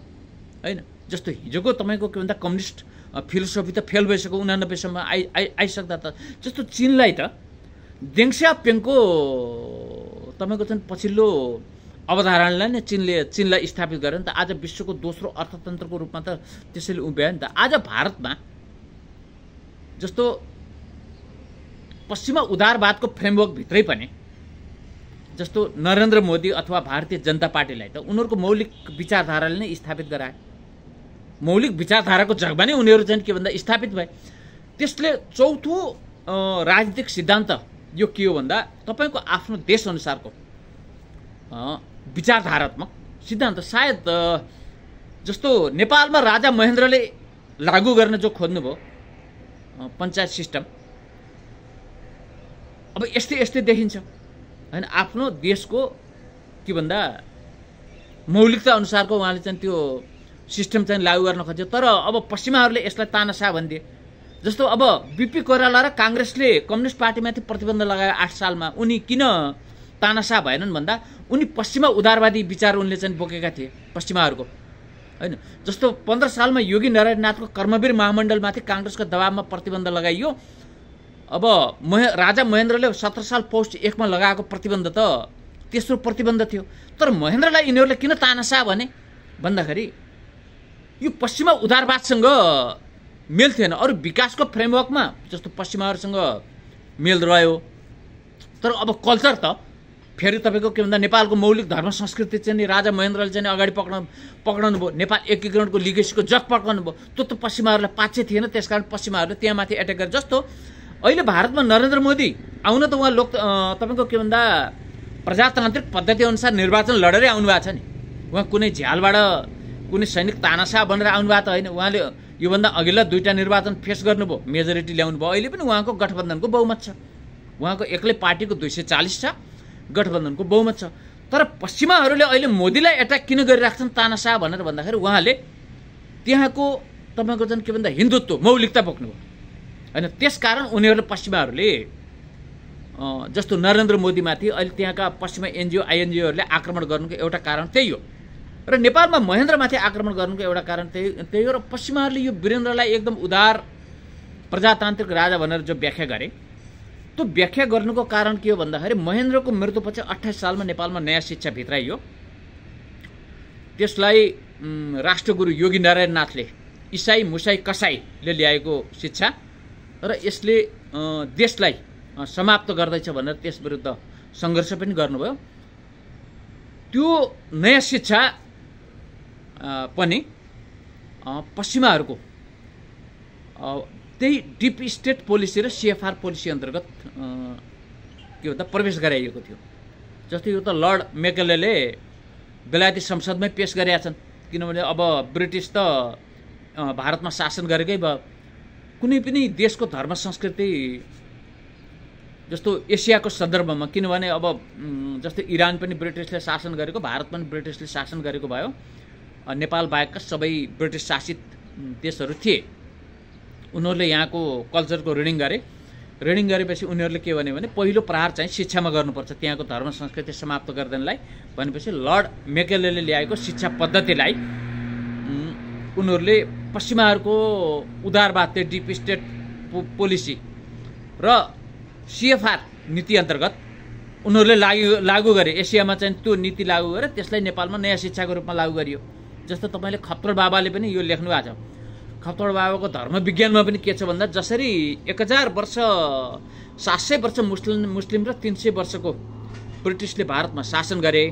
हैन। जस्तो हिजोको तपाईँको के भन्छ कम्युनिस्ट फिलोसफी त फेल भइसक्यो 89 सम्म आइसक्दा त। जस्तो चीनलाई त देङ सियाओपिङको तपाईँको चाहिँ पछिल्लो अवधारणालाई नै चीनलाई स्थापित गर्यो नि त। आज विश्वको दोस्रो अर्थतन्त्रको रूपमा त त्यसैले उभ्यायो नि त। आज भारतमा जस्तो पश्चिमा उदारवादको फ्रेमवर्क भित्रै पनि जस्तो नरेन्द्र मोदी अथवा भारतीय जनता पार्टीलाई त उनीहरूको मौलिक विचारधाराले नै स्थापित गराए। मौलिक विचारधाराको जगमा नै उनीहरू चाहिँ के भन्दा स्थापित भए। त्यसले चौथो राजनीतिक सिद्धान्त यो के हो भन्दा तपाईको आफ्नो देश अनुसारको विचारधारात्मक सिद्धान्त। सायद जस्तो नेपालमा राजा महेन्द्रले लागू गर्न जो खोज्नुभयो पञ्चायत सिस्टम अब यस्तै यस्तै देखिन्छ हैन। आफ्नो देशको के भन्दा मौलिकता अनुसारको उहाँले चाहिँ त्यो सिस्टम चाहिँ लागू गर्न खोज्यो। तर अब पश्चिमाहरूले यसलाई तानासा भनिदिए। जस्तो अब बीपी कोइराला र कांग्रेसले कम्युनिस्ट पार्टीमाथि प्रतिबन्ध लगायो 8 सालमा। उनी किन तानासा भएनन् भन्दा उनी पश्चिमा उदारवादी विचार उनले चाहिँ बोकेका थिए पश्चिमाहरूको हैन। जस्तो 15 सालमा योगी नारायणनाथको कर्मवीर महामण्डलमाथि कांग्रेसको दबावमा प्रतिबन्ध लगाइयो। अब राजा महेन्द्रले 17 साल पौष 1 मा लगाएको प्रतिबन्ध त तेस्रो प्रतिबन्ध थियो। तर महेन्द्रलाई यिनीहरूले किन तानासा भने भन्दाखेरि यो पश्चिमा उदारवादसँग मेल थिएन। अरू विकासको फ्रेमवर्कमा जस्तो पश्चिमाहरूसँग मेल रह्यो। तर अब कल्चर त फेरि तपाईँको के भन्दा नेपालको मौलिक धर्म संस्कृति चाहिँ नि राजा महेन्द्रले चाहिँ अगाडि पक्राउनु भयो। नेपाल एकीकरणको लिगेसीको जग पक्राउनु भयो। त्यो त पश्चिमाहरूलाई पाच्य थिएन। त्यसकारण पश्चिमाहरूले त्यहाँमाथि एट्याक गरे। जस्तो अहिले भारतमा नरेन्द्र मोदी आउन त उहाँ तपाईँको के भन्दा प्रजातान्त्रिक पद्धति अनुसार निर्वाचन लडेरै आउनु भएको छ नि। उहाँ कुनै झ्यालबाट कुनै सैनिक तानासा बनेर आउनु भएको त होइन। उहाँले योभन्दा अघिल्ला 2टा निर्वाचन फेस गर्नुभयो, मेजोरिटी ल्याउनु भयो। अहिले पनि उहाँको गठबन्धनको बहुमत छ। उहाँको एक्लै पार्टीको 240 छ, गठबन्धनको बहुमत छ। तर पश्चिमाहरूले अहिले मोदीलाई एट्याक किन गरिराख्छन् तानासा भनेर भन्दाखेरि उहाँले त्यहाँको तपाईँको चाहिँ के भन्दा हिन्दुत्व मौलिकता बोक्नुभयो हैन। त्यसकारण उनीहरूले पश्चिमाहरूले जस्तो नरेन्द्र मोदीमाथि अहिले त्यहाँका पश्चिमा एनजिओ आइएनजिओहरूले आक्रमण गर्नुको एउटा कारण त्यही हो। र नेपालमा महेन्द्रमाथि आक्रमण गर्नुको एउटा कारण त्यही हो। र पश्चिमाहरूले यो वीरेन्द्रलाई एकदम उदार प्रजातान्त्रिक राजा भनेर जो व्याख्या गरे त्यो व्याख्या गर्नुको कारण के हो भन्दाखेरि महेन्द्रको मृत्युपछि 28 सालमा नेपालमा नयाँ शिक्षा भित्राइयो। त्यसलाई राष्ट्रगुरु योगी नारायणनाथले इसाई मुसाई कसाईले ल्याएको शिक्षा र यसले देशलाई समाप्त गर्दैछ भनेर त्यस विरुद्ध सङ्घर्ष पनि गर्नुभयो। त्यो नयाँ शिक्षा पनि पश्चिमाहरूको त्यही डिप स्टेट पोलिसी र सीएफआर पोलिसी अन्तर्गत के भन्दा प्रवेश गराइएको थियो। जस्तै यो त लर्ड मेकेलेले बेलायती संसदमै पेश गरेका छन्। किनभने अब ब्रिटिस त भारतमा शासन गरेकै भयो। कुनै पनि देशको धर्म संस्कृति जस्तो एसियाको सन्दर्भमा किनभने अब जस्तै इरान पनि ब्रिटिसले शासन गरेको, भारत पनि ब्रिटिसले शासन गरेको भयो। नेपाल बाहेकका सबै ब्रिटिस शासित देशहरू थिए। उनीहरूले यहाँको कल्चरको रिडिङ गरे। रिडिङ गरेपछि उनीहरूले के भने पहिलो प्रहार चाहिँ शिक्षामा गर्नुपर्छ त्यहाँको धर्म संस्कृति समाप्त गर्दैनलाई भनेपछि लर्ड मेकेलेले ल्याएको शिक्षा पद्धतिलाई उनीहरूले पश्चिमाहरूको उदारवाद डिप स्टेट पोलिसी र सीएफआर नीति अन्तर्गत उनीहरूले लागू गरे। एसियामा चाहिँ त्यो नीति लागू गरे। त्यसलाई नेपालमा नयाँ शिक्षाको रूपमा लागू गरियो। जस्तो तपाईँले खप्तर बाबाले पनि यो लेख्नु भएको छ। खप्तर बाबाको धर्म विज्ञानमा पनि के छ भन्दा जसरी 1000 वर्ष 700 वर्ष मुस्लिम र 300 वर्षको ब्रिटिसले भारतमा शासन गरे।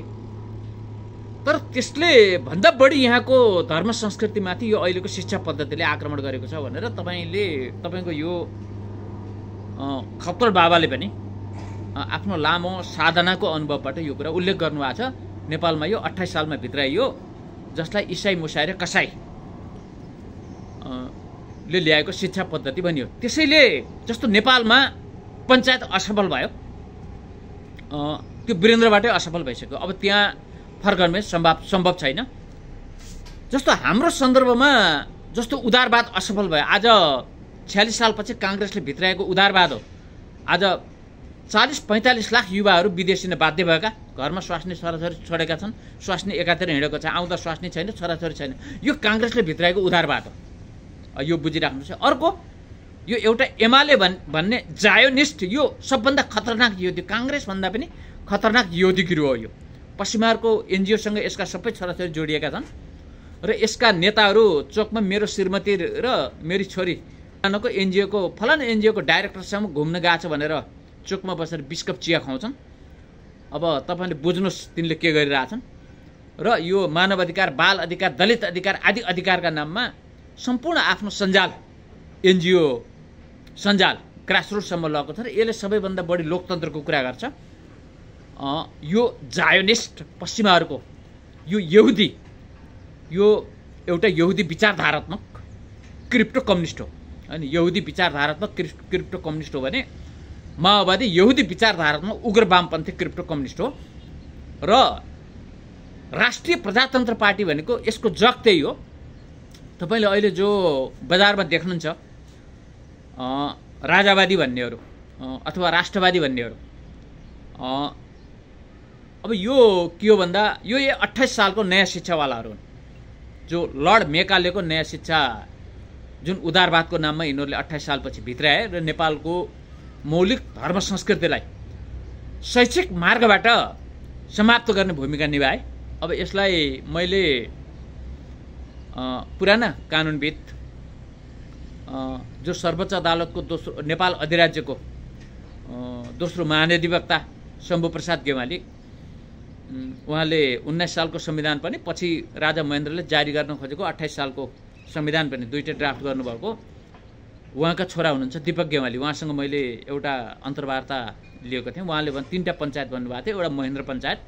तर त्यसले भन्दा बढी यहाँको धर्म संस्कृतिमाथि यो अहिलेको शिक्षा पद्धतिले आक्रमण गरेको छ भनेर तपाईँको यो खप्तर बाबाले पनि आफ्नो लामो साधनाको अनुभवबाट यो कुरा उल्लेख गर्नुभएको छ। नेपालमा यो 28 सालमा भित्राइयो जसलाई इसाई मुसाई र कसाई ले ल्याएको शिक्षा पद्धति बनियो। त्यसैले जस्तो नेपालमा पञ्चायत असफल भयो त्यो वीरेन्द्रबाटै असफल भइसक्यो। अब त्यहाँ फर्कने सम्भव छैन। जस्तो हाम्रो सन्दर्भमा जस्तो उदारवाद असफल भयो, आज 46 सालपछि काङ्ग्रेसले भित्राएको उदारवाद हो। आज 40-45 लाख युवाहरू विदेशिन बाध्य भएका, घरमा स्वास्नी छोराछोरी छोडेका छन्, स्वास्नी एकातिर हिँडेको छ, आउँदा स्वास्नी छैन, छोराछोरी छैन। यो काङ्ग्रेसले भित्राएको उदारवाद हो, यो बुझिराख्नुहोस्। अर्को यो एउटा एमाले भन्ने जायोनिस्ट, यो सबभन्दा खतरनाक योद्धि, काङ्ग्रेसभन्दा पनि खतरनाक योद्धिगिरी हो। यो पश्चिमाहरूको एनजिओसँग यसका सबै छोराछोरी जोडिएका छन् र यसका नेताहरू चोकमा मेरो श्रीमती र मेरी छोरी फलानाको एनजिओको फलाना एनजिओको डाइरेक्टरसँग घुम्न गएको छ भनेर चोकमा बसेर 20 कप चिया खुवाउँछन्। अब तपाईँले बुझ्नुहोस् तिनले के गरिरहेछन्। र यो मानव अधिकार, बाल अधिकार, दलित अधिकार आदि अधिकारका नाममा सम्पूर्ण आफ्नो सञ्जाल, एनजिओ सञ्जाल ग्रासरुटसम्म लगेको छ र यसले सबैभन्दा बढी लोकतन्त्रको कुरा गर्छ। यो जायोनिस्ट पश्चिमाहरूको यो यहुदी, यो एउटा यहुदी विचारधारात्मक क्रिप्टो कम्युनिस्ट हो हैन। यहुदी विचारधारात्मक क्रिप्टो कम्युनिस्ट हो भने माओवादी यहुदी विचारधारात्मक उग्र वामपन्थी क्रिप्टो कम्युनिस्ट हो। र राष्ट्रिय प्रजातन्त्र पार्टी भनेको यसको जग त्यही हो। तपाईँले अहिले जो बजारमा देख्नुहुन्छ राजावादी भन्नेहरू अथवा राष्ट्रवादी भन्नेहरू, अब यो के हो भन्दा यो 28 सालको नयाँ शिक्षावालाहरू हुन्, जो लर्ड मेकालेको नयाँ शिक्षा जुन उदारवादको नाममा यिनीहरूले 28 सालपछि भित्राए र नेपालको मौलिक धर्म संस्कृतिलाई शैक्षिक मार्गबाट समाप्त गर्ने भूमिका निभाए। अब यसलाई मैले पुराना कानुनविद जो सर्वोच्च अदालतको दोस्रो नेपाल अधिराज्यको दोस्रो महाधिवक्ता शम्भु प्रसाद गेवाली, उहाँले 19 सालको संविधान पनि पछि राजा महेन्द्रले जारी गर्न खोजेको 28 सालको संविधान पनि दुईटै ड्राफ्ट गर्नुभएको उहाँका छोरा हुनुहुन्छ दीपक गेवाली। उहाँसँग मैले एउटा अन्तर्वार्ता लिएको थिएँ। उहाँले तीनटा पञ्चायत भन्नुभएको थियो, एउटा महेन्द्र पञ्चायत,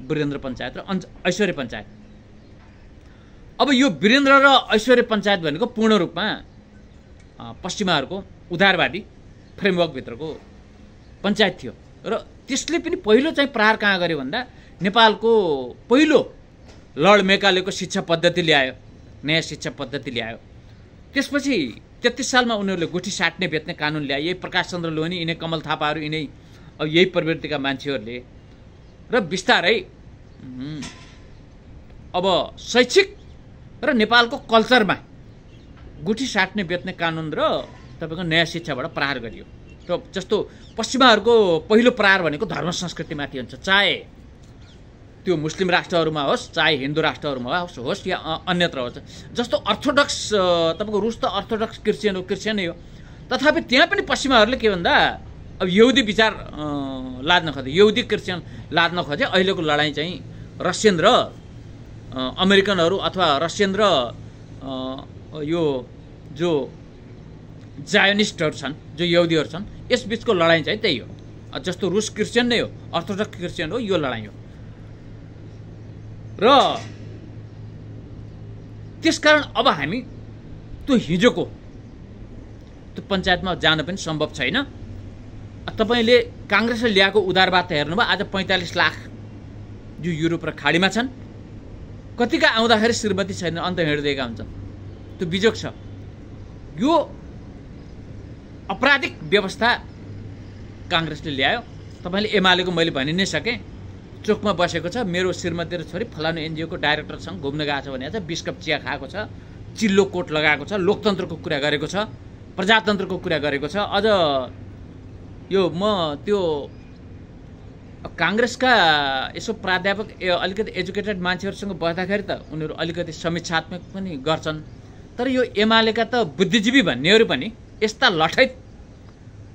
वीरेन्द्र पञ्चायत र ऐश्वर्य पञ्चायत। अब यो वीरेन्द्र र ऐश्वर्य पञ्चायत भनेको पूर्ण रूपमा पश्चिमाहरूको उदारवादी फ्रेमवर्कभित्रको पञ्चायत थियो र त्यसले पनि पहिलो चाहिँ प्रहार कहाँ गर्यो भन्दा नेपालको पहिलो लर्ड मेकालेको शिक्षा पद्धति ल्यायो, नयाँ शिक्षा पद्धति ल्यायो। त्यसपछि 33 सालमा उनीहरूले गुठी साट्ने बेच्ने कानुन ल्याए। यही प्रकाश चन्द्र लोहनी, यिनै कमल थापाहरू, यिनै अब यही प्रवृत्तिका मान्छेहरूले र बिस्तारै अब शैक्षिक र नेपालको कल्चरमा गुठी साट्ने बेच्ने कानुन र तपाईँको नयाँ शिक्षाबाट प्रहार गरियो। र जस्तो पश्चिमाहरूको पहिलो प्रहार भनेको धर्म संस्कृतिमाथि हुन्छ, चाहे त्यो मुस्लिम राष्ट्रहरूमा होस्, चाहे हिन्दू राष्ट्रहरूमा होस् या अन्यत्र होस्। जस्तो अर्थोडक्स, तपाईँको रुस त अर्थोडक्स क्रिस्चियन हो, क्रिस्चियनै हो, तथापि त्यहाँ पनि पश्चिमाहरूले के भन्दा अब यहुदी विचार लाद्न खोजे, यहुदी क्रिस्चियन लाद्न खोजे। अहिलेको लडाइँ चाहिँ रसियन र अमेरिकनहरू अथवा रसियन र यो जो जायोनिस्टहरू छन्, जो यहुदीहरू छन्, यसबिचको लडाइँ चाहिँ त्यही हो। जस्तो रुस क्रिस्चियन नै हो, अर्थोडक्स क्रिस्चियन हो, यो लडाइँ हो। र त्यसकारण अब हामी त्यो हिजोको त्यो पञ्चायतमा जान पनि सम्भव छैन। तपाईँले काङ्ग्रेसले ल्याएको उदारवाद त हेर्नुभयो, आज 45 लाख जो युरोप र खाडीमा छन्, कतिका आउँदाखेरि श्रीमती छैन, अन्त हिँड्दिएका हुन्छन्। त्यो बिजोग छ। यो अपराधिक व्यवस्था काङ्ग्रेसले ल्यायो। तपाईँले एमालेको मैले भनि नै सकेँ, चोकमा बसेको छ, मेरो श्रीमती र छोरी फलानु एनजिओको डाइरेक्टरसँग घुम्न गएको छ भने 20 कप चिया खाएको छ, चिल्लो कोट लगाएको छ, लोकतन्त्रको कुरा गरेको छ, प्रजातन्त्रको कुरा गरेको छ। अझ यो म त्यो काङ्ग्रेसका यसो प्राध्यापक अलिकति एजुकेटेड मान्छेहरूसँग बस्दाखेरि त उनीहरू अलिकति समीक्षात्मक पनि गर्छन्, तर यो एमालेका त बुद्धिजीवी भन्नेहरू पनि यस्ता लठैत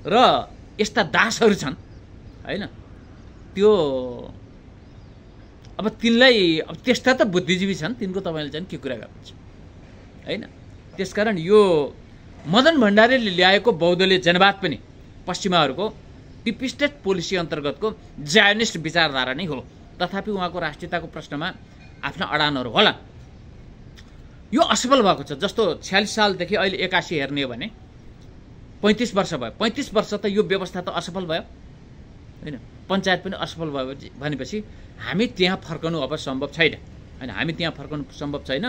र यस्ता दासहरू छन् हैन। त्यो अब तिनलाई अब त्यस्ता त बुद्धिजीवी छन्, तिनको तपाईँले चाहिँ के कुरा गर्नुहुन्छ हैन। त्यसकारण यो मदन भण्डारीले ल्याएको बहुदलीय जनवाद पनि पश्चिमाहरूको डिप स्टेट पोलिसी अन्तर्गतको जायोनिस्ट विचारधारा नै हो। तथापि उहाँको राष्ट्रियताको प्रश्नमा आफ्ना अडानहरू होला। यो असफल भएको छ। जस्तो 46 सालदेखि अहिले 81 हेर्ने हो भने 35 वर्ष भयो। 35 वर्ष त यो व्यवस्था त असफल भयो हैन। पञ्चायत पनि असफल भयो भनेपछि हामी त्यहाँ फर्कनु अब सम्भव छैन हैन। हामी त्यहाँ फर्कनु सम्भव छैन।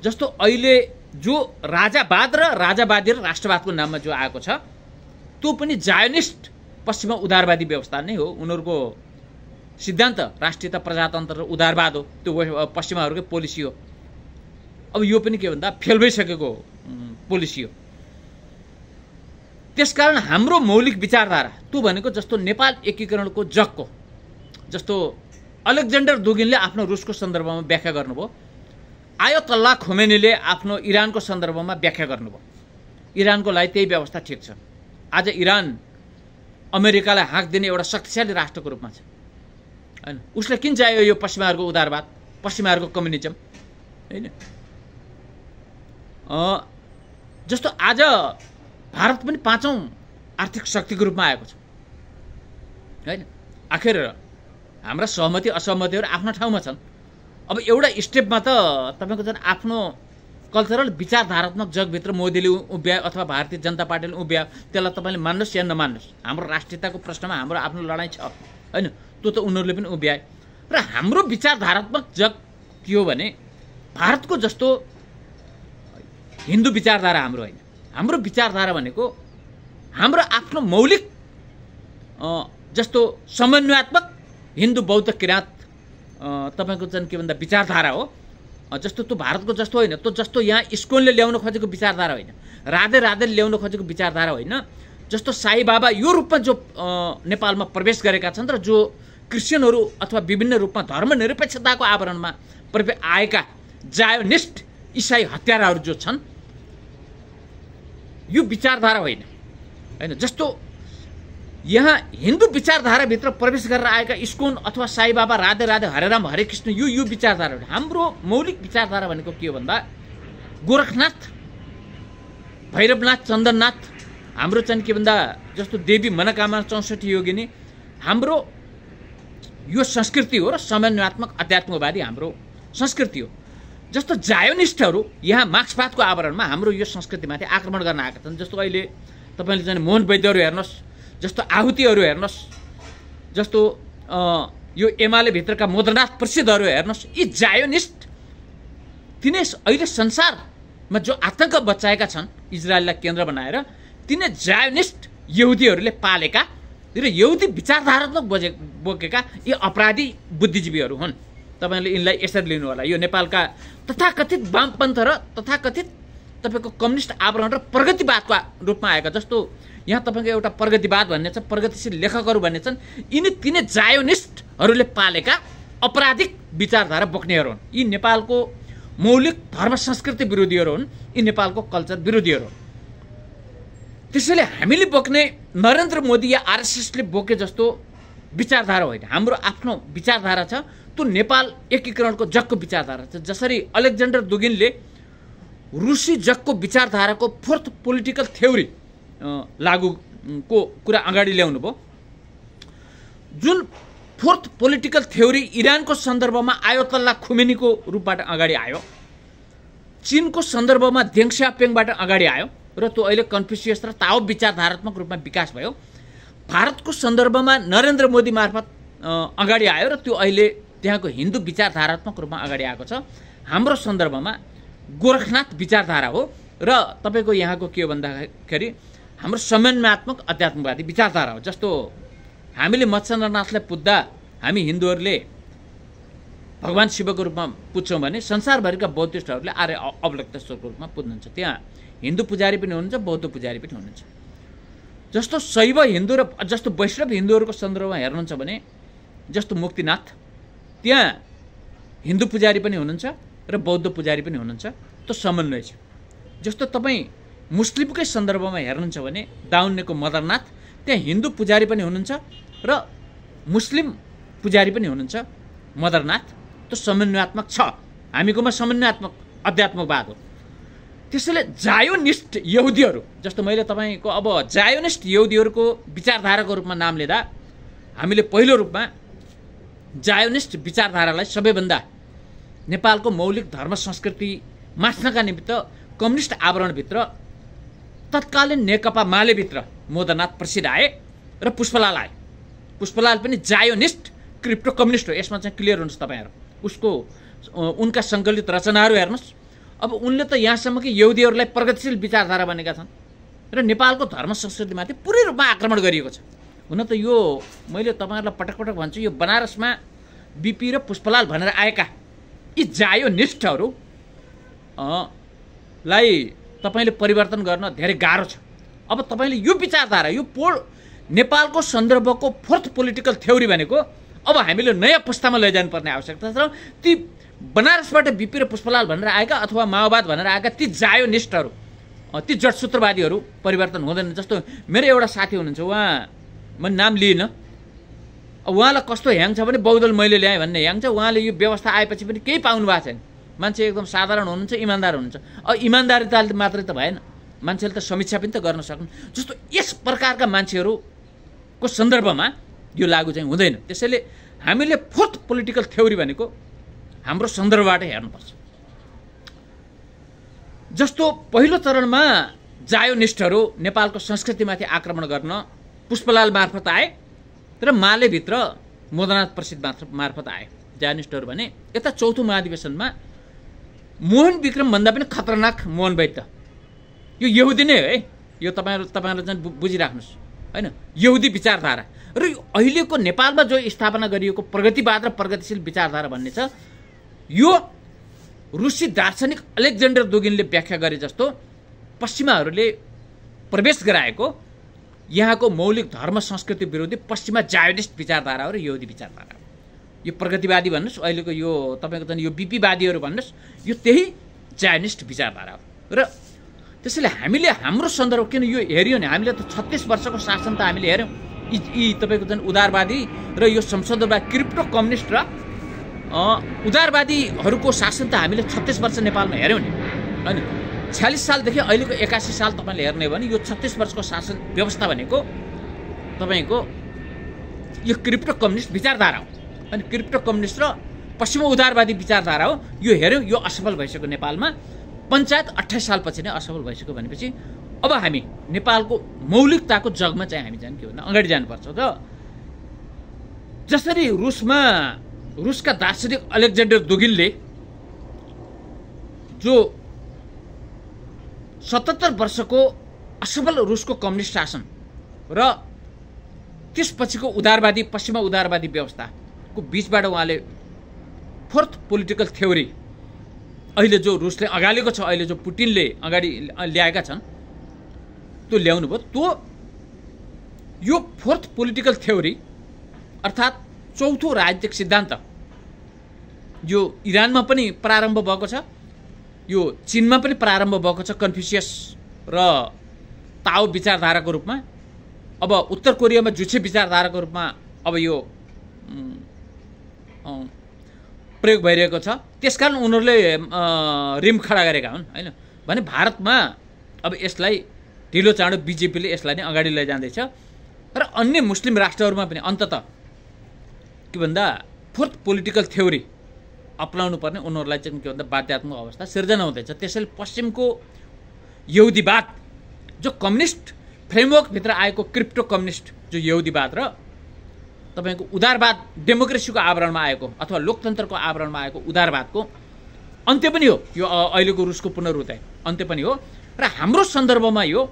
जस्तो अहिले जो राजावाद र राजावादी र राष्ट्रवादको नाममा जो आएको छ त्यो पनि जायोनिस्ट पश्चिमा उदारवादी व्यवस्था नै हो। उनीहरूको सिद्धान्त राष्ट्रियता प्रजातन्त्र र उदारवाद हो। त्यो पश्चिमाहरूकै पोलिसी हो। अब यो पनि के भन्दा फेल भइसकेको पोलिसी हो। त्यसकारण हाम्रो मौलिक विचारधारा त्यो भनेको जस्तो नेपाल एकीकरणको जगको जस्तो अलेक्जेन्डर दुगिनले आफ्नो रुसको सन्दर्भमा व्याख्या गर्नुभयो, आयतल्ला खोमेनीले आफ्नो इरानको सन्दर्भमा व्याख्या गर्नुभयो। इरानको लागि त्यही व्यवस्था ठिक छ। आज इरान अमेरिकालाई हाक दिने एउटा शक्तिशाली राष्ट्रको रूपमा छ हैन। उसले किन चाहियो यो पश्चिमाहरूको उदारवाद, पश्चिमाहरूको कम्युनिजम हैन। जस्तो आज भारत पनि 5औं आर्थिक शक्तिको रूपमा आएको छ हैन। आखिर हाम्रा सहमति असहमतिहरू आफ्नो ठाउँमा छन्। अब एउटा स्टेपमा त तपाईको जुन आफ्नो कल्चरल विचारधारात्मक जगभित्र मोदीले उभ्यायो अथवा भारतीय जनता पार्टीले उभ्यायो, त्यसलाई तपाईले मान्नुहोस् या नमान्नुहोस्, हाम्रो राष्ट्रियताको प्रश्नमा हाम्रो आफ्नो लडाईँ छ हैन। त्यो त उनीहरूले पनि उभ्याए। र हाम्रो विचारधारात्मक जग के हो भने भारतको जस्तो हिन्दू विचारधारा हाम्रो होइन। हाम्रो विचारधारा भनेको हाम्रो आफ्नो मौलिक जस्तो समन्वयात्मक हिन्दू बौद्ध किराँत तपाईको चाहिँ के भन्दा विचारधारा हो। जस्तो त्यो भारतको जस्तो होइन। त्यो जस्तो यहाँ इस्कोनले ल्याउन खोजेको विचारधारा होइन, राधे राधेले ल्याउन खोजेको विचारधारा होइन। जस्तो साई बाबा यो रूपमा जो नेपालमा प्रवेश गरेका छन् र जो क्रिस्चियनहरू अथवा विभिन्न रूपमा धर्मनिरपेक्षताको आवरणमा आएका जायोनिस्ट इसाई हत्याराहरू जो छन्, यो विचारधारा होइन हैन। जस्तो यहाँ हिन्दू विचारधाराभित्र प्रवेश गरेर आएका इस्कोन अथवा साई बाबा, राधे राधे, हरे राम हरे कृष्ण, यो विचारधारा हो। हाम्रो मौलिक विचारधारा भनेको के हो भन्दा गोरखनाथ, भैरवनाथ, चन्दननाथ, हाम्रो चाहिँ के भन्दा जस्तो देवी मनोकामना 64 योगिनी, हाम्रो यो संस्कृति हो र समन्वयात्मक अध्यात्मवादी हाम्रो संस्कृति हो। जस्तो जायोनिस्टहरू यहाँ मार्क्सवादको आवरणमा हाम्रो यो संस्कृतिमाथि आक्रमण गर्न आएका छन्। जस्तो अहिले तपाईले चाहिँ मोहन वैद्यहरू हेर्नुहोस्, जस्तो आहुतिहरू हेर्नुहोस्, जस्तो यो एमाले भित्रका मोदनाथ प्रसिद्धहरू हेर्नुहोस्, यी जायोनिस्ट तिनै अहिले संसारमा जो आतंक बचाएका छन् इजरायललाई केन्द्र बनाएर, तिनै जायोनिस्ट यहुदीहरूले पालेका र यहुदी विचारधारात्मक बोकेका यी अपराधी बुद्धिजीवीहरू हुन्। तपाईले यिनलाई यसरी लिनु होला। यो नेपालका तथाकथित वामपन्थ र तथाकथित तपाईको कम्युनिस्ट आवरण र प्रगतिवादका रूपमा आएका, जस्तो यहाँ तपाईको एउटा प्रगतिवाद भन्ने छ, प्रगतिशील लेखकहरू भन्ने छन्, यिनी तिनै जायोनिस्टहरूले पालेका अपराधिक विचारधारा बोक्नेहरू हुन्। यी नेपालको मौलिक धर्म संस्कृति विरोधीहरू हुन्। यी नेपालको कल्चर विरोधीहरू हुन्। त्यसैले हामीले बोक्ने नरेन्द्र मोदी या आरएसएसले बोके जस्तो विचारधारा होइन। हाम्रो आफ्नो विचारधारा छ। त्यो नेपाल एकीकरणको जगको विचारधारा छ। जसरी अलेक्जेन्डर दुगिनले रुसी जगको विचारधाराको फोर्थ पोलिटिकल थ्योरी लागुको कुरा अगाडि ल्याउनु भयो, जुन फोर्थ पोलिटिकल थ्योरी इरानको सन्दर्भमा आयतल्ला खोमेनीको रूपबाट अगाडि आयो, चीनको सन्दर्भमा देङ स्याओपिङबाट अगाडि आयो र त्यो अहिले कन्फ्युसियस र ताओ विचारधारात्मक रूपमा विकास भयो। भारतको सन्दर्भमा नरेन्द्र मोदी मार्फत अगाडि आयो र त्यो अहिले त्यहाँको हिन्दू विचारधारात्मक रूपमा अगाडि आएको छ। हाम्रो सन्दर्भमा गोरखनाथ विचारधारा हो र तपाईको यहाँको के हो भन्दाखेरि हाम्रो समन्वयात्मक अध्यात्मवादी विचारधारा हो। जस्तो हामीले मत्स्येन्द्रनाथलाई पुज्दा हामी हिन्दूहरूले भगवान शिवको रूपमा पुज्छौँ भने संसारभरिका बौद्धिस्टहरूले आर्य अवलोक्तेश्वरको रूपमा पुज्नुहुन्छ। त्यहाँ हिन्दू पुजारी पनि हुनुहुन्छ, बौद्ध पुजारी पनि हुनुहुन्छ। जस्तो शैव हिन्दू र जस्तो वैष्णव हिन्दूहरूको सन्दर्भमा हेर्नुहुन्छ भने जस्तो मुक्तिनाथ, त्यहाँ हिन्दू पुजारी पनि हुनुहुन्छ र बौद्ध पुजारी पनि हुनुहुन्छ। त्यो समन्वय छ। जस्तो तपाईँ मुस्लिमकै सन्दर्भमा हेर्नुहुन्छ भने दाउन्नेको मदरनाथ, त्यहाँ हिन्दू पुजारी पनि हुनुहुन्छ र मुस्लिम पुजारी पनि हुनुहुन्छ मदरनाथ। त्यो समन्वयात्मक छ। हामीकोमा समन्वयात्मक अध्यात्मवाद हो। त्यसैले जायोनिस्ट यहुदीहरू, जस्तो मैले तपाईँको अब जायोनिस्ट यहुदीहरूको विचारधाराको रूपमा नाम लिँदा हामीले पहिलो रूपमा जायोनिस्ट विचारधारालाई सबैभन्दा नेपालको मौलिक धर्म संस्कृति मास्नका निमित्त कम्युनिस्ट आवरणभित्र तत्कालीन नेकपा मालेभित्र मोदनाथ प्रसिद्ध आए र पुष्पलाल आए पुष्पलाल पनि जायोनिस्ट क्रिप्टो कम्युनिस्ट हो। यसमा चाहिँ क्लियर हुनुहोस् तपाईँहरू। उसको उनका सङ्कलित रचनाहरू हेर्नुहोस्। अब उनले त यहाँसम्म कि यहुदीहरूलाई प्रगतिशील विचारधारा भनेका छन् र नेपालको धर्म संस्कृतिमाथि पुरै रूपमा आक्रमण गरिएको छ। हुन त यो मैले तपाईँहरूलाई पटक पटक भन्छु, यो बनारसमा बिपी र पुष्पलाल भनेर आएका यी जायोनिस्टहरू लाई तपाईँले परिवर्तन गर्न धेरै गाह्रो छ। अब तपाईँले यो विचारधारा, यो नेपालको सन्दर्भको फोर्थ पोलिटिकल थ्योरी भनेको अब हामीले नयाँ पुस्तामा लैजानुपर्ने आवश्यकता छ। ती बनारसबाट बिपी र पुष्पलाल भनेर आएका अथवा माओवाद भनेर आएका ती जायोनिस्टहरू, ती जडसूत्रवादीहरू परिवर्तन हुँदैन। जस्तो मेरो एउटा साथी हुनुहुन्छ, उहाँ म नाम लिइनँ, उहाँलाई कस्तो ह्याङ छ भने बौद्धल मैले ल्याएँ भन्ने ह्याङ छ। उहाँले यो व्यवस्था आएपछि पनि केही पाउनु भएको छैन। मान्छे एकदम साधारण हुनुहुन्छ, इमान्दार हुनुहुन्छ। अब इमान्दारिता मात्रै त भएन, मान्छेले त समीक्षा पनि त गर्न सक्नु। जस्तो यस प्रकारका मान्छेहरूको सन्दर्भमा यो लागू चाहिँ हुँदैन। त्यसैले हामीले फोर्थ पोलिटिकल थ्योरी भनेको हाम्रो सन्दर्भबाट हेर्नुपर्छ। जस्तो पहिलो चरणमा जायोनिस्टहरू नेपालको संस्कृतिमाथि आक्रमण गर्न पुष्पलाल मार्फत आए र मालेभित्र मोदनाथ प्रसिद्ध मार्फत आए जायोनिस्टहरू भने। यता चौथो महाधिवेशनमा मोहन विक्रम भन्दा पनि खतरनाक मोहन वैद्य, यो यहुदी नै हो है। यो तपाईँहरू चाहिँ बुझिराख्नुहोस् होइन, यहुदी विचारधारा र अहिलेको नेपालमा जो स्थापना गरिएको प्रगतिवाद र प्रगतिशील विचारधारा भन्ने छ, यो रुसी दार्शनिक अलेक्जेन्डर दुगिनले व्याख्या गरे जस्तो पश्चिमाहरूले प्रवेश गराएको यहाँको मौलिक धर्म संस्कृति विरोधी पश्चिमा जायोनिस्ट विचारधारा हो र यहुदी विचारधारा हो। यो प्रगतिवादी भन्नुहोस्, अहिलेको यो तपाईँको चाहिँ यो बिपीवादीहरू भन्नुहोस्, यो त्यही जायोनिस्ट विचारधारा हो। र त्यसैले हामीले हाम्रो सन्दर्भ किन यो हेऱ्यो भने हामीले त 36 वर्षको शासन त हामीले हेऱ्यौँ। यी तपाईँको चाहिँ उदारवादी र यो संसदवाद क्रिप्टो कम्युनिस्ट र उदारवादीहरूको शासन त हामीले 36 वर्ष नेपालमा हेऱ्यौँ नि होइन। 46 सालदेखि अहिलेको 81 साल तपाईँले हेर्ने हो भने यो 36 वर्षको शासन व्यवस्था भनेको तपाईँको यो क्रिप्टो कम्युनिस्ट विचारधारा हो। अनि क्रिप्टो कम्युनिस्ट र पश्चिमा उदारवादी विचारधारा हो। यो हेऱ्यौँ, यो असफल भइसक्यो नेपालमा। पञ्चायत 28 सालपछि नै असफल भइसक्यो भनेपछि अब हामी नेपालको मौलिकताको जगमा चाहिँ हामी जाने के भन्दा अगाडि जानुपर्छ। र जसरी रुसका दार्शनिक अलेक्जेन्डर दुगिनले जो 77 वर्षको असफल रुसको कम्युनिस्ट शासन र त्यसपछिको उदारवादी पश्चिमा उदारवादी व्यवस्थाको बीचबाट उहाँले फोर्थ पोलिटिकल थ्योरी अहिले जो रुसले अगालेको छ, अहिले जो पुटिनले अगाडि ल्याएका छन् त्यो ल्याउनु भयो। त्यो यो फोर्थ पोलिटिकल थ्योरी अर्थात् चौथो राजनीतिक सिद्धान्त यो इरानमा पनि प्रारम्भ भएको छ, यो चीनमा पनि प्रारम्भ भएको छ कन्फ्युसियस र ताओ विचारधाराको रूपमा। अब उत्तर कोरियामा जुचे विचारधाराको रूपमा अब यो प्रयोग भइरहेको छ। त्यसकारण उनीहरूले रिम खडा गरेका हुन् होइन। भने भारतमा अब यसलाई ढिलो चाँडो बिजेपीले यसलाई नै अगाडि लैजाँदैछ र अन्य मुस्लिम राष्ट्रहरूमा पनि अन्ततः के भन्दा फोर्थ पोलिटिकल थ्योरी अपनाउनु पर्ने उनीहरूलाई चाहिँ के भन्दा बाध्यात्मक अवस्था सिर्जना हुँदैछ। त्यसैले पश्चिमको यहुदीवाद जो कम्युनिस्ट फ्रेमवर्कभित्र आएको क्रिप्टो कम्युनिस्ट जो यहुदीवाद र तपाईँको उदारवाद डेमोक्रेसीको आवरणमा आएको अथवा लोकतन्त्रको आवरणमा आएको उदारवादको अन्त्य पनि हो। यो अहिलेको रुसको पुनरुदय अन्त्य पनि हो। र हाम्रो सन्दर्भमा यो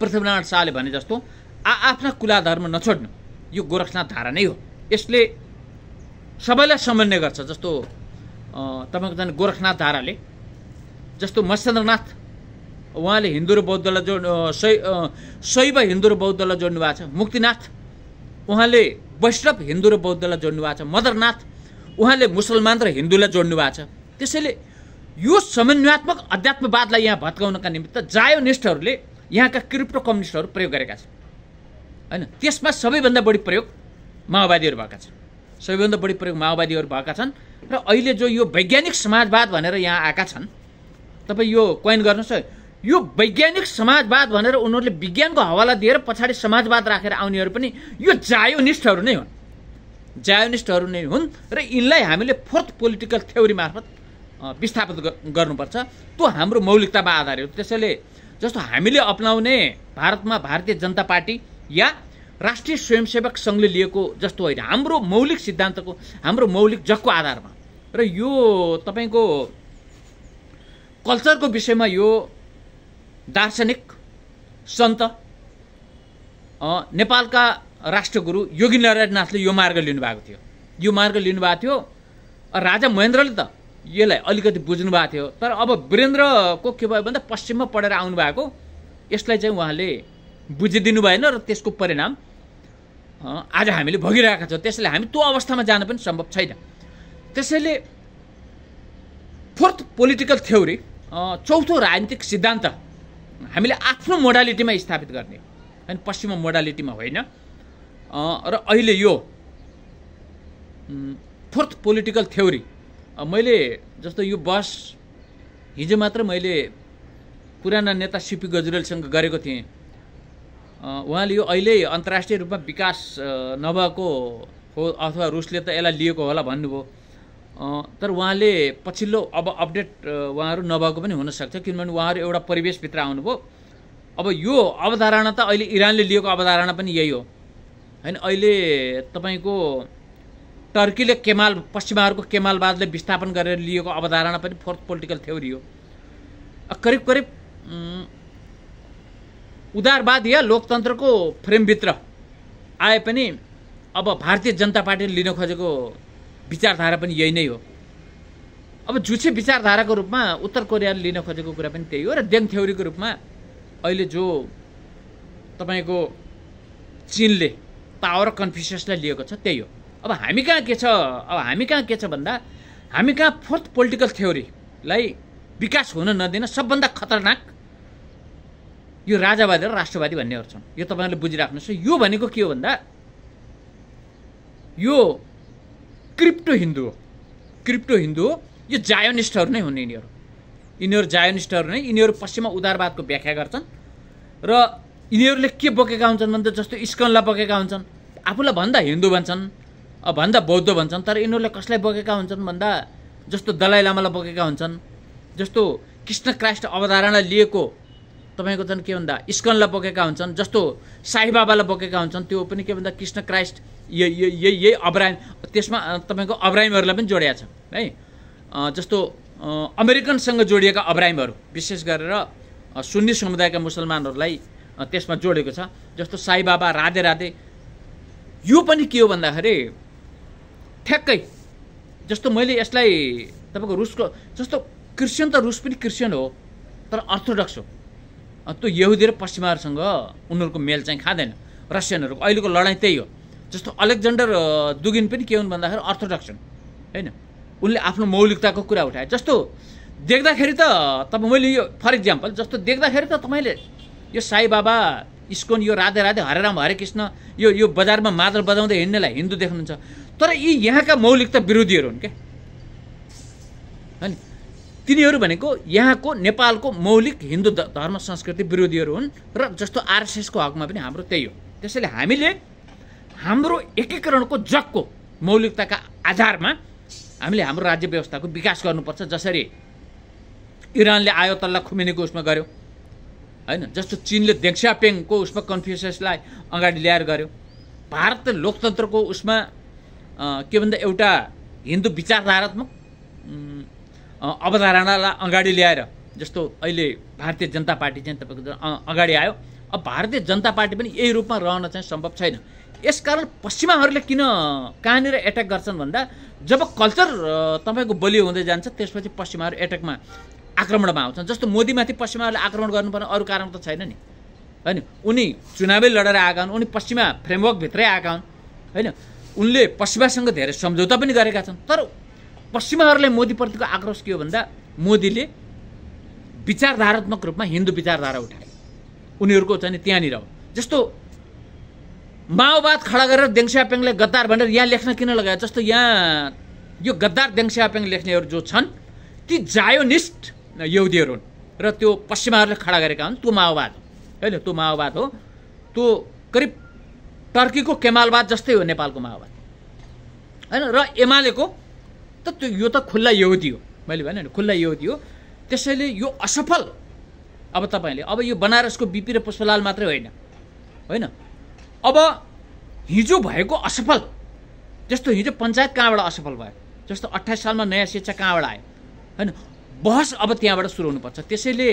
पृथ्वीनारायण शाहले भने जस्तो आफ्ना कुला धर्म नछोड्नु यो गोरखनाथ धारा नै हो। यसले सबैलाई समन्वय गर्छ। जस्तो तपाईँको जाने गोरखनाथ धाराले जस्तो मत्स्येन्द्रनाथ उहाँले हिन्दू र बौद्धलाई शैव हिन्दू र बौद्धलाई जोड्नु भएको छ। मुक्तिनाथ उहाँले वैष्णव हिन्दू र बौद्धलाई जोड्नु भएको छ। मदरनाथ उहाँले मुसलमान र हिन्दूलाई जोड्नु भएको छ। त्यसैले यो समन्वयात्मक अध्यात्मवादलाई यहाँ भत्काउनका निमित्त जायोनिस्टहरूले यहाँका क्रिप्टो कम्युनिस्टहरू प्रयोग गरेका छन् होइन। त्यसमा सबैभन्दा बढी प्रयोग माओवादीहरू भएका छन्, सबैभन्दा बढी प्रयोग माओवादीहरू भएका छन्। र अहिले जो यो वैज्ञानिक समाजवाद भनेर यहाँ आएका छन्, तपाईँ यो कोइन गर्नुहोस् है, यो वैज्ञानिक समाजवाद भनेर उनीहरूले विज्ञानको हवाला दिएर पछाडि समाजवाद राखेर आउनेहरू पनि यो जायोनिस्टहरू नै हुन्, जायोनिस्टहरू नै हुन्। र यिनलाई हामीले फोर्थ पोलिटिकल थ्योरी मार्फत विस्थापित गर्नुपर्छ। त्यो हाम्रो मौलिकतामा आधारित हो। त्यसैले जस्तो हामीले अपनाउने भारतमा भारतीय जनता पार्टी या राष्ट्रिय स्वयंसेवक सङ्घले लिएको जस्तो होइन, हाम्रो मौलिक सिद्धान्तको, हाम्रो मौलिक जगको आधारमा। र यो तपाईँको कल्चरको विषयमा यो दार्शनिक सन्त नेपालका राष्ट्रगुरु योगी नारायणनाथले यो मार्ग लिनुभएको थियो। यो मार्ग लिनुभएको थियो। राजा महेन्द्रले त यसलाई अलिकति बुझ्नु भएको थियो, तर अब वीरेन्द्रको के भयो भन्दा पश्चिममा पढेर आउनुभएको, यसलाई चाहिँ उहाँले बुझिदिनु भएन र त्यसको परिणाम आज हामीले भोगिरहेका छौँ। त्यसैले हामी त्यो अवस्थामा जान पनि सम्भव छैन। त्यसैले फोर्थ पोलिटिकल थ्योरी, चौथो राजनीतिक सिद्धान्त हामीले आफ्नो मोडालिटीमा स्थापित गर्ने होइन, पश्चिमा मोडालिटीमा होइन। र अहिले यो फोर्थ पोलिटिकल थ्योरी मैले जस्तो यो बहस हिजो मात्र मैले पुराना नेता सीपी गजुरेलसँग गरेको थिएँ। उहाँले यो अहिले अन्तर्राष्ट्रिय रूपमा विकास नभएको हो अथवा रुसले त यसलाई लिएको होला भन्नुभयो, तर उहाँले पछिल्लो अब अपडेट उहाँहरू नभएको पनि हुनसक्छ, किनभने उहाँहरू एउटा परिवेशभित्र आउनुभयो। अब यो अवधारणा त अहिले इरानले लिएको अवधारणा पनि यही हो होइन। अहिले तपाईँको टर्कीले पश्चिमाहरूको केमालवादले विस्थापन गरेर लिएको अवधारणा पनि फोर्थ पोलिटिकल थ्योरी हो। करिब करिब उदारवाद या लोकतन्त्रको फ्रेमभित्र आए पनि अब भारतीय जनता पार्टीले लिन खोजेको विचारधारा पनि यही नै हो। अब जुछे विचारधाराको रूपमा उत्तर कोरियाले लिन खोजेको कुरा पनि त्यही हो, र देङ थ्योरीको रूपमा अहिले जो तपाईँको चीनले ताओ र कन्फ्युसियसलाई लिएको छ त्यही हो। अब हामी कहाँ के छ, भन्दा हामी कहाँ फोर्थ पोलिटिकल थ्योरीलाई विकास हुन नदिन सबभन्दा खतरनाक यो राजावादी र राष्ट्रवादी भन्नेहरू छन्। यो तपाईँहरूले बुझिराख्नुहोस्। यो भनेको के हो भन्दा यो क्रिप्टो हिन्दू हो। क्रिप्टो हिन्दू हो। यो जायोनिस्टहरू नै हुन्। यिनीहरू जायोनिस्टहरू नै, यिनीहरू पश्चिमा उदारवादको व्याख्या गर्छन् र यिनीहरूले के बोकेका हुन्छन् भन्दा जस्तो इस्कनलाई बोकेका हुन्छन्, आफूलाई भन्दा हिन्दू भन्छन्, भन्दा बौद्ध भन्छन्, तर यिनीहरूले कसलाई बोकेका हुन्छन् भन्दा जस्तो दलाई लामालाई बोकेका हुन्छन्, जस्तो कृष्ण क्राइस्ट अवधारणा लिएको तपाईँको चाहिँ के भन्दा इस्कनलाई बोकेका हुन्छन्, जस्तो साई बाबालाई बोकेका हुन्छन्, त्यो पनि के भन्दा कृष्ण क्राइस्ट यही अब्राहिम, त्यसमा तपाईँको अब्राहिमहरूलाई पनि जोडिया छ है। जस्तो अमेरिकनसँग जोडिएका अब्राहिमहरू विशेष गरेर सुन्नी समुदायका मुसलमानहरूलाई त्यसमा जोडेको छ, जस्तो साई बाबा, राधे राधे। यो पनि के हो भन्दाखेरि ठ्याक्कै जस्तो मैले यसलाई तपाईँको रुसको जस्तो क्रिस्चियन त रुस पनि क्रिस्चियन हो तर अर्थोडक्स हो। त्यो यहुदी र पश्चिमाहरूसँग उनीहरूको मेल चाहिँ खाँदैन। रसियनहरूको अहिलेको लडाइँ त्यही हो। जस्तो अलेक्जेन्डर दुगिन पनि के हुन् भन्दाखेरि अर्थोडक्स हुन् होइन। उनले आफ्नो मौलिकताको कुरा उठाए। जस्तो देख्दाखेरि त तपाईँ मैले यो फर इक्जाम्पल जस्तो देख्दाखेरि त तपाईँले यो साई बाबा, इस्कोन, यो राधे राधे, हरे राम हरे कृष्ण, यो बजारमा मादल बजाउँदै हिँड्नेलाई हिन्दू देख्नुहुन्छ, तर यी यहाँका मौलिकता विरोधीहरू हुन् क्या होइन। तिनीहरू भनेको यहाँको नेपालको मौलिक हिन्दू धर्म संस्कृति विरोधीहरू हुन् र जस्तो आरएसएसको हकमा पनि हाम्रो त्यही हो। त्यसैले हामीले हाम्रो एकीकरणको जगको मौलिकताका आधारमा हामीले हाम्रो राज्य व्यवस्थाको विकास गर्नुपर्छ। जसरी इरानले आयोतल्ला खुमेनीको उसमा गर्यो होइन, जस्तो चीनले देङ सियाओपिङको उसमा कन्फ्युसियसलाई अगाडि ल्याएर गर्यो, भारतले लोकतन्त्रको उसमा के भन्दा एउटा हिन्दू विचारधारात्मक अवधारणालाई अगाडि ल्याएर जस्तो अहिले भारतीय जनता पार्टी चाहिँ तपाईँको अगाडि आयो। अब भारतीय जनता पार्टी पनि यही रूपमा रहन चाहिँ सम्भव छैन। यसकारण पश्चिमाहरूले किन कहाँनिर एट्याक गर्छन् भन्दा जब कल्चर तपाईँको बलियो हुँदै जान्छ त्यसपछि पश्चिमाहरू एट्याकमा आक्रमणमा आउँछन्। जस्तो मोदीमाथि पश्चिमाहरूले आक्रमण गर्नुपर्ने अरू कारण त छैन नि होइन। उनी चुनावै लडेर आएका हुन्, उनी पश्चिमा फ्रेमवर्कभित्रै आएका हुन् होइन। उनले पश्चिमासँग धेरै सम्झौता पनि गरेका छन्, तर पश्चिमाहरूलाई मोदीप्रतिको आक्रोश के हो भन्दा मोदीले विचारधारात्मक रूपमा हिन्दू विचारधारा उठाए। उनीहरूको चाहिँ त्यहाँनिर हो। जस्तो माओवाद खडा गरेर देङ सियाओपिङलाई गद्दार भनेर यहाँ लेख्न किन लगायो? जस्तो यहाँ यो गद्दार देङ सियाओपिङ लेख्नेहरू जो छन् ती जायोनिस्ट यहुदीहरू हुन् र त्यो पश्चिमाहरूले खडा गरेका हुन्। त्यो माओवाद हो होइन, त्यो माओवाद हो। त्यो करिब टर्कीको केमालवाद जस्तै हो नेपालको माओवाद होइन। र एमालेको त त्यो यो त खुल्ला यहुदी हो, मैले भने नि खुल्ला यहुदी हो। त्यसैले यो असफल अब तपाईँले अब यो बनारसको बिपी र पुष्पलाल मात्रै होइन, अब हिजो भएको असफल, जस्तो हिजो पञ्चायत कहाँबाट असफल भयो, जस्तो 28 सालमा नयाँ शिक्षा कहाँबाट आयो हैन, बहस अब त्यहाँबाट सुरु हुनुपर्छ। त्यसैले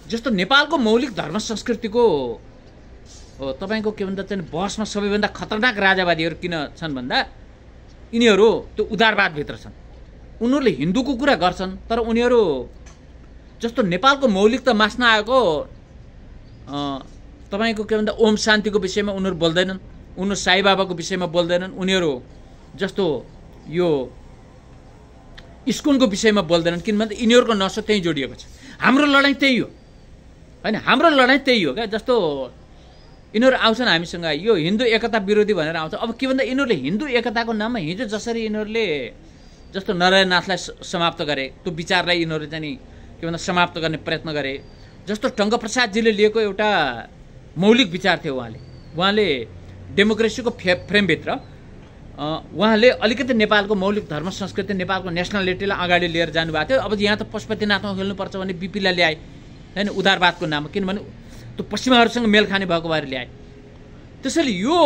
जस्तो नेपालको मौलिक धर्म संस्कृतिको तपाईको के भन्छ चाहिँ बहसमा सबैभन्दा खतरनाक राजावादीहरू किन छन् भन्दा यिनीहरू त्यो उदारवादभित्र छन्। उनीहरूले हिन्दूको कुरा गर्छन् तर उनीहरू जस्तो नेपालको मौलिकता मास्न आएको तपाईको के भन्छ ओम शान्तिको विषयमा उनीहरू बोल्दैनन्, उनीहरू साई बाबाको विषयमा बोल्दैनन्, उनीहरू जस्तो यो स्कुलको विषयमा बोल्दैनन्, किनभने यिनीहरूको नसो त्यही जोडिएको छ। हाम्रो लडाइँ त्यही हो हैन, हाम्रो लडाइँ त्यही हो क्या। जस्तो यिनीहरू आउँछन् हामीसँग यो हिन्दू एकता विरोधी भनेर आउँछ। अब के भन्दा यिनीहरूले हिन्दू एकताको नाममा हिजो जसरी यिनीहरूले जस्तो नारायणनाथलाई समाप्त गरे, त्यो विचारलाई यिनीहरूले चाहिँ के भन्दा समाप्त गर्ने प्रयत्न गरे। जस्तो टङ्कप्रसादजीले लिएको एउटा मौलिक विचार थियो, उहाँले डेमोक्रेसीको फ्रेमभित्र उहाँले अलिकति नेपालको मौलिक धर्म संस्कृति, नेपालको नेसनालिटीलाई अगाडि लिएर जानुभएको थियो। अब यहाँ त पशुपतिनाथमा खेल्नुपर्छ भने बिपीलाई ल्याए हैन, उदारवादको नाममा, किनभने त्यो पश्चिमाहरूसँग मेल खाने भएको भएर ल्याए। त्यसैले यो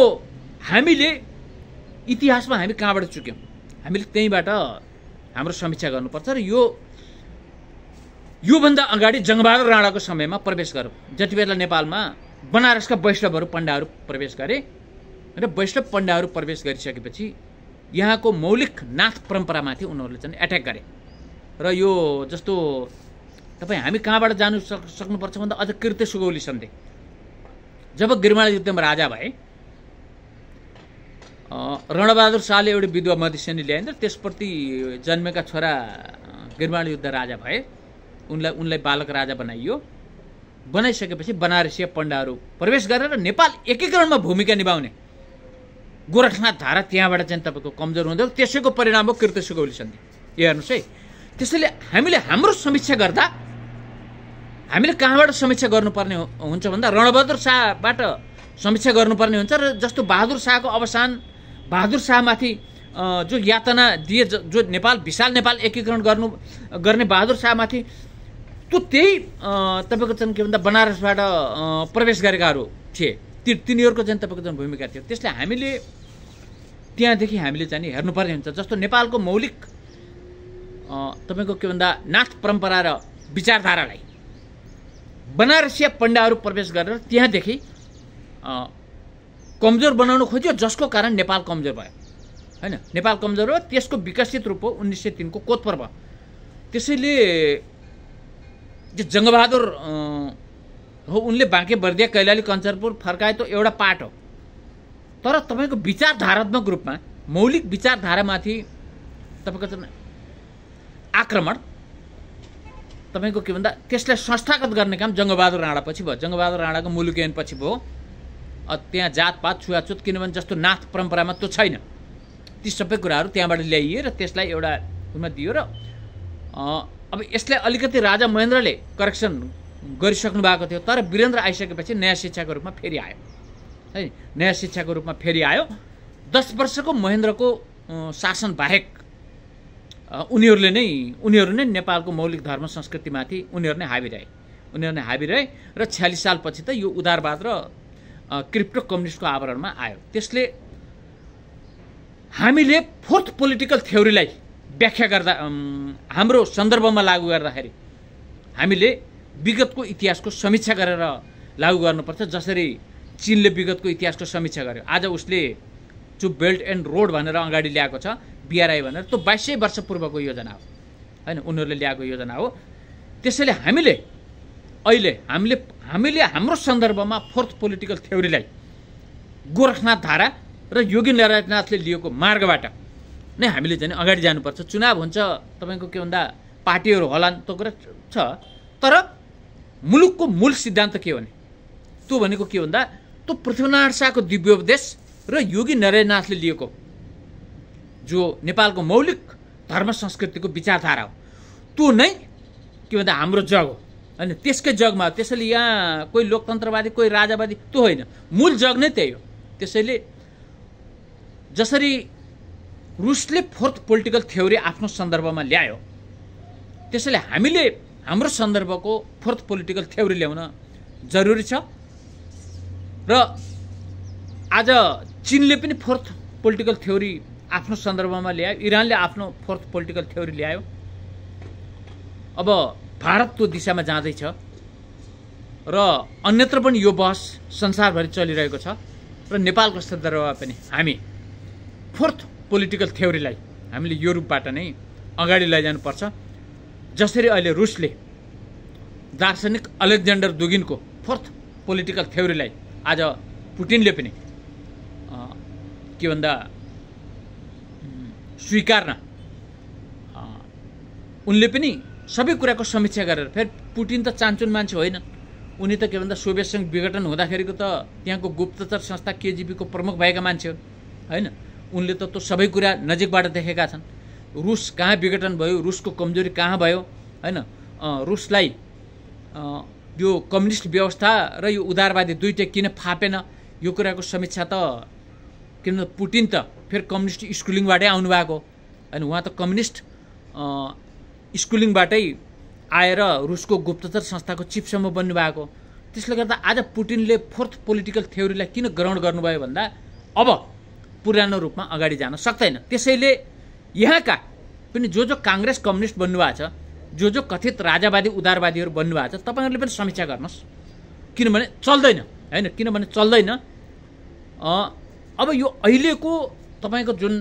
हामीले इतिहासमा हामी कहाँबाट चुक्यौँ, हामीले त्यहीँबाट हाम्रो समीक्षा गर्नुपर्छ। र योभन्दा अगाडि जङ्गबहादुर राणाको समयमा प्रवेश गरौँ, जति बेला नेपालमा बनारसका वैष्णवहरू पण्डाहरू प्रवेश गरे र वैष्णव पण्डाहरू प्रवेश गरिसकेपछि यहाँको मौलिक नाथ परम्परामाथि उनीहरूले चाहिँ एट्याक गरे। र यो जस्तो तपाईँ हामी कहाँबाट जानु सक्नुपर्छ भन्दा अझ कृत्य सुगौली सन्धि, जब गिरिमाला युद्धमा राजा भए रणबहादुर शाहले एउटा विधवा मधेसिनी ल्याइन्, त्यसप्रति जन्मेका छोरा गिरिमाला युद्ध राजा भए, उनलाई बालक राजा बनाइयो। बनाइसकेपछि बनारसीय पण्डाहरू प्रवेश गरेर नेपाल एकीकरणमा भूमिका निभाउने गोरखनाथ धारा त्यहाँबाट चाहिँ तपाईँको कमजोर हुँदै त्यसैको परिणाम हो कृत्य सुगौली सन्धि। हेर्नुहोस् है, त्यसैले हामीले हाम्रो समीक्षा गर्दा हामीले कहाँबाट समीक्षा गर्नुपर्ने हुन्छ भन्दा रणबहादुर शाहबाट समीक्षा गर्नुपर्ने हुन्छ। र जस्तो बहादुर शाहको अवसान, बहादुर शाहमाथि जो यातना दिए, जो नेपाल विशाल नेपाल एकीकरण गर्ने बहादुर शाहमाथि, त्यो त्यही तपाईँको चाहिँ के भन्दा बनारसबाट प्रवेश गरेकाहरू थिए, तिनीहरूको चाहिँ तपाईँको चाहिँ भूमिका थियो। त्यसले हामीले त्यहाँदेखि हामीले चाहिँ हेर्नुपर्ने हुन्छ। जस्तो नेपालको मौलिक तपाईँको के भन्दा नाथ परम्परा र विचारधारालाई बनारसीय पण्डाहरू प्रवेश गरेर त्यहाँदेखि कमजोर बनाउन खोज्यो, जसको कारण नेपाल कमजोर भयो हैन। नेपाल कमजोर हो, त्यसको विकसित रूप हो 1903 को कोत पर्व। त्यसैले जङ्गबहादुर हो, उनले बाँके बर्दिया कैलाली कञ्चनपुर फर्काए त एउटा पाठ हो, तर तपाईँको विचारधारात्मक रूपमा मौलिक विचारधारामाथि तपाईँको चाहिँ आक्रमण, तपाईँको के भन्दा त्यसलाई संस्थागत गर्ने काम जङ्गबहादुर राणापछि भयो। जङ्गबहादुर राणाको मुलुकैनपछि भयो। त्यहाँ जातपात छुवाछुत, किनभने जस्तो नाथ परम्परामा त्यो छैन, ती सबै कुराहरू त्यहाँबाट ल्याइए र त्यसलाई एउटा उमा दियो। र अब यसलाई अलिकति राजा महेन्द्रले करेक्सन गरिसक्नु भएको थियो, तर वीरेन्द्र आइसकेपछि नयाँ शिक्षाको रूपमा फेरि आयो है, नयाँ शिक्षाको रूपमा फेरि आयो। 10 वर्षको महेन्द्रको शासन बाहेक उनीहरू नै नेपालको मौलिक धर्म संस्कृतिमाथि उनीहरू नै हाबी रहे र 46 सालपछि त यो उदारवाद र क्रिप्टो कम्युनिस्टको आवरणमा आयो। त्यसले हामीले फोर्थ पोलिटिकल थ्योरीलाई व्याख्या गर्दा हाम्रो सन्दर्भमा लागू गर्दाखेरि हामीले विगतको इतिहासको समीक्षा गरेर लागू गर्नुपर्छ। जसरी चीनले विगतको इतिहासको समीक्षा गर्यो, आज उसले जो बेल्ट एन्ड रोड भनेर अगाडि ल्याएको छ, BRI भनेर, त्यो 2200 वर्ष पूर्वको योजना हो हैन, उनीहरूले ल्याएको योजना हो। त्यसैले अहिले हामीले हाम्रो सन्दर्भमा फोर्थ पोलिटिकल थ्योरीलाई गोरखनाथ धारा र योगी नारायणनाथले लिएको मार्गबाट नै हामीले चाहिँ अगाडि जानुपर्छ। चुनाव हुन्छ, तपाईँको के भन्दा पार्टीहरू होलान्, त्यो कुरा छ, तर मुलुकको मूल सिद्धान्त के हो भने त्यो भनेको के भन्दा त्यो पृथ्वीनारायण शाहको दिव्योपदेश र योगी नारायणनाथले लिएको जो नेपालको मौलिक धर्म संस्कृतिको विचारधारा हो, त्यो नै के भन्दा हाम्रो जग हो हैन। त्यसकै जगमा, त्यसैले यहाँ कोही लोकतन्त्रवादी कोही राजावादी त्यो होइन, मूल जग नै त्यही हो। त्यसैले जसरी रुसले फोर्थ पोलिटिकल थ्योरी आफ्नो सन्दर्भमा ल्यायो, त्यसैले हामीले हाम्रो सन्दर्भको फोर्थ पोलिटिकल थ्योरी ल्याउन जरुरी छ। र आज चीनले पनि फोर्थ पोलिटिकल थ्योरी आफ्नो सन्दर्भमा ल्यायो, इरानले आफ्नो फोर्थ पोलिटिकल थ्योरी ल्यायो। अब भारत त्यो दिशामा जाँदैछ र अन्यत्र पनि यो बहस संसारभरि चलिरहेको छ र नेपालको सन्दर्भमा पनि हामी फोर्थ पोलिटिकल थ्योरीलाई हामीले यो रूपबाट नै अगाडि लैजानुपर्छ। जसरी अहिले रुसले दार्शनिक अलेक्जेन्डर दुगिनको फोर्थ पोलिटिकल थ्योरीलाई आज पुटिनले पनि के भन्दा स्वीकार्न उनले पनि सबै कुराको समीक्षा गरेर, फेरि पुटिन त चान्चुन मान्छे होइन, उनी त के भन्दा सोभियत सङ्घ विघटन हुँदाखेरिको त त्यहाँको गुप्तचर संस्था केजिबीको प्रमुख भएका मान्छे होइन। उनले त त्यो सबै कुरा नजिकबाट देखेका छन्। रुस कहाँ विघटन भयो, रुसको कमजोरी कहाँ भयो होइन, रुसलाई यो कम्युनिस्ट व्यवस्था र यो उदारवादी दुईटै किन फापेन, यो कुराको समीक्षा त किन पुटिन त फेरि कम्युनिस्ट स्कुलिङबाटै आउनुभएको होइन। उहाँ त कम्युनिस्ट स्कुलिङबाटै आएर रुसको गुप्तचर संस्थाको चिफसम्म बन्नुभएको। त्यसले गर्दा आज पुटिनले फोर्थ पोलिटिकल थ्योरीलाई किन ग्रहण गर्नुभयो भन्दा अब पुरानो रूपमा अगाडि जान सक्दैन। त्यसैले यहाँका पनि जो काङ्ग्रेस कम्युनिस्ट बन्नुभएको छ, जो कथित राजावादी उदारवादीहरू बन्नुभएको छ, तपाईँहरूले पनि समीक्षा गर्नुहोस्, किनभने चल्दैन होइन, किनभने चल्दैन। अब यो अहिलेको तपाईँको जुन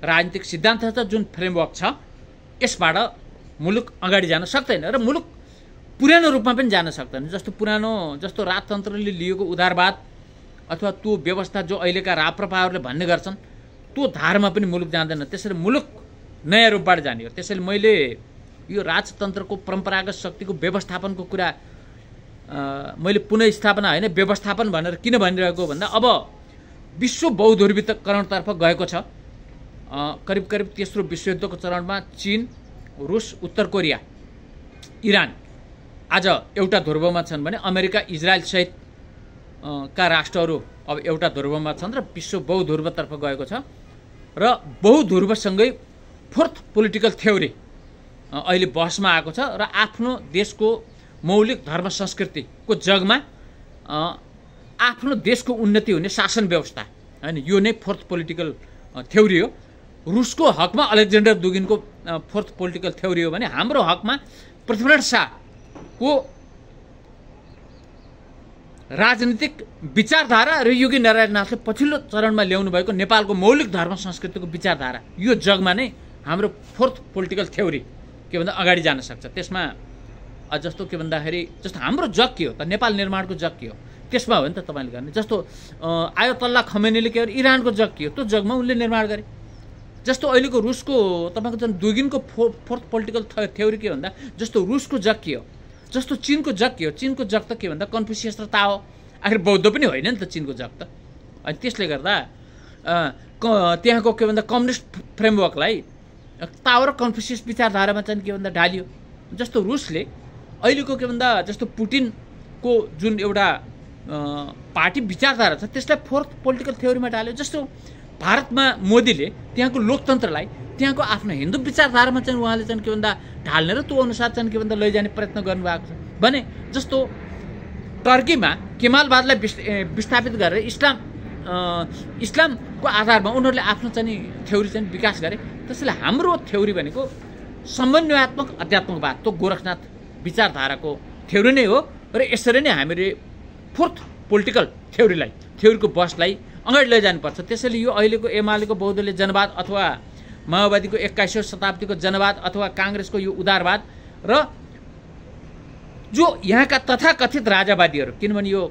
राजनीतिक सिद्धान्त छ, जुन फ्रेमवर्क छ, यसबाट मुलुक अगाडि जान सक्दैन र मुलुक पुरानो रूपमा पनि जान सक्दैन। जस्तो राजतन्त्रले लिएको उदारवाद अथवा त्यो व्यवस्था जो अहिलेका राप्रपाहरूले भन्ने गर्छन्, त्यो धारमा पनि मुलुक जाँदैन। त्यसैले मुलुक नयाँ रूपबाट जाने हो। त्यसैले मैले यो राजतन्त्रको परम्परागत शक्तिको व्यवस्थापनको कुरा मैले पुनःस्थापना होइन व्यवस्थापन भनेर किन भनिरहेको भन्दा अब विश्व बहुध्रुवीकरणतर्फ गएको छ। करिब करिब तेस्रो विश्वयुद्धको चरणमा चीन, रुस, उत्तर कोरिया, इरान आज एउटा ध्रुवमा छन् भने अमेरिका, इजरायल सहित का राष्ट्रहरू अब एउटा ध्रुवमा छन् र विश्व बहुध्रुवतर्फ गएको छ। र बहुध्रुवसँगै फोर्थ पोलिटिकल थ्योरी अहिले बहसमा आएको छ र आफ्नो देशको मौलिक धर्म संस्कृतिको जगमा आफ्नो देशको उन्नति हुने शासन व्यवस्था होइन, यो नै फोर्थ पोलिटिकल थ्योरी हो। रुसको हकमा अलेक्जेन्डर दुगिनको फोर्थ पोलिटिकल थ्योरी हो भने हाम्रो हकमा पृथ्वीनारायण शाहको राजनीतिक विचारधारा र योगी नारायणनाथले पछिल्लो चरणमा ल्याउनु भएको नेपालको मौलिक धर्म संस्कृतिको विचारधारा, यो जगमा नै हाम्रो फोर्थ पोलिटिकल थ्योरी के भन्दा अगाडि जान सक्छ। त्यसमा जस्तो के भन्दाखेरि जस्तो हाम्रो जग के हो त, नेपाल निर्माणको जग के हो, त्यसमा हो नि त तपाईँले गर्ने। जस्तो आयतल्ला खमेनीले के गरे, इरानको जग के हो, त्यो जगमा उनले निर्माण गरे। जस्तो अहिलेको रुसको तपाईँको जुन दुगिनको फोर्थ पोलिटिकल थ्योरी के भन्दा जस्तो रुसको जग के हो, जस्तो चीनको जग के हो, चीनको जग त के भन्दा कन्फ्युसियस र ताओ, आखिर बौद्ध पनि होइन नि त चीनको जग त। अनि त्यसले गर्दा त्यहाँको के भन्दा कम्युनिस्ट फ्रेमवर्कलाई ताओ र कन्फ्युसियस विचारधारामा चाहिँ के भन्दा ढालियो। जस्तो रुसले अहिलेको के भन्दा जस्तो पुटिनको जुन एउटा पार्टी विचारधारा छ त्यसलाई फोर्थ पोलिटिकल थ्योरीमा ढाल्यो। जस्तो भारतमा मोदीले त्यहाँको लोकतन्त्रलाई त्यहाँको आफ्नो हिन्दू विचारधारामा चाहिँ उहाँले चाहिँ के भन्दा ढाल्ने र त्यो अनुसार चाहिँ के भन्दा लैजाने प्रयत्न गर्नुभएको छ भने जस्तो टर्कीमा केमालवादलाई विस्थापित गरेर इस्लामको आधारमा उनीहरूले आफ्नो चाहिँ थ्योरी चाहिँ विकास गरे। त्यसैले हाम्रो थ्योरी भनेको समन्वयात्मक अध्यात्मकवाद, त्यो गोरखनाथ विचारधाराको थ्योरी नै हो र यसरी नै हामीले फोर्थ पोलिटिकल थ्योरीको बसलाई अगाडि लैजानुपर्छ। त्यसैले यो अहिलेको एमालेको बहुदलीय जनवाद अथवा माओवादीको 21औं शताब्दीको जनवाद अथवा काङ्ग्रेसको यो उदारवाद र जो यहाँका तथाकथित राजावादीहरू, किनभने यो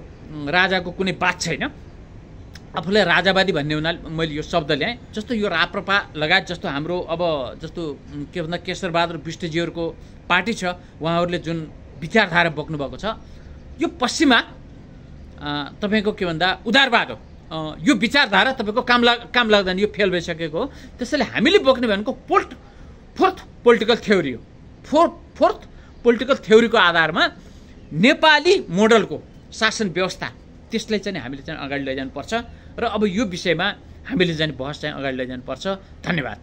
राजाको कुनै बात छैन, आफूलाई राजावादी भन्ने हुनाले मैले यो शब्द ल्याएँ। जस्तो यो राप्रपा लगायत जस्तो हाम्रो अब जस्तो के भन्दा केशरबहादुर विष्टजीहरूको पार्टी छ, उहाँहरूले जुन विचारधारा बोक्नुभएको छ यो पश्चिमा तपाईँको के भन्दा उदारवाद हो। यो विचारधारा तपाईँको काम लाग्दैन, यो फेल भइसकेको हो। त्यसैले हामीले बोक्ने भनेको फोर्थ पोलिटिकल थ्योरी हो। फोर्थ पोलिटिकल थ्योरीको आधारमा नेपाली मोडलको शासन व्यवस्था त्यसलाई चाहिँ हामीले चाहिँ अगाडि लैजानुपर्छ र अब यो विषयमा हामीले चाहिँ बहस चाहिँ अगाडि लैजानुपर्छ। धन्यवाद।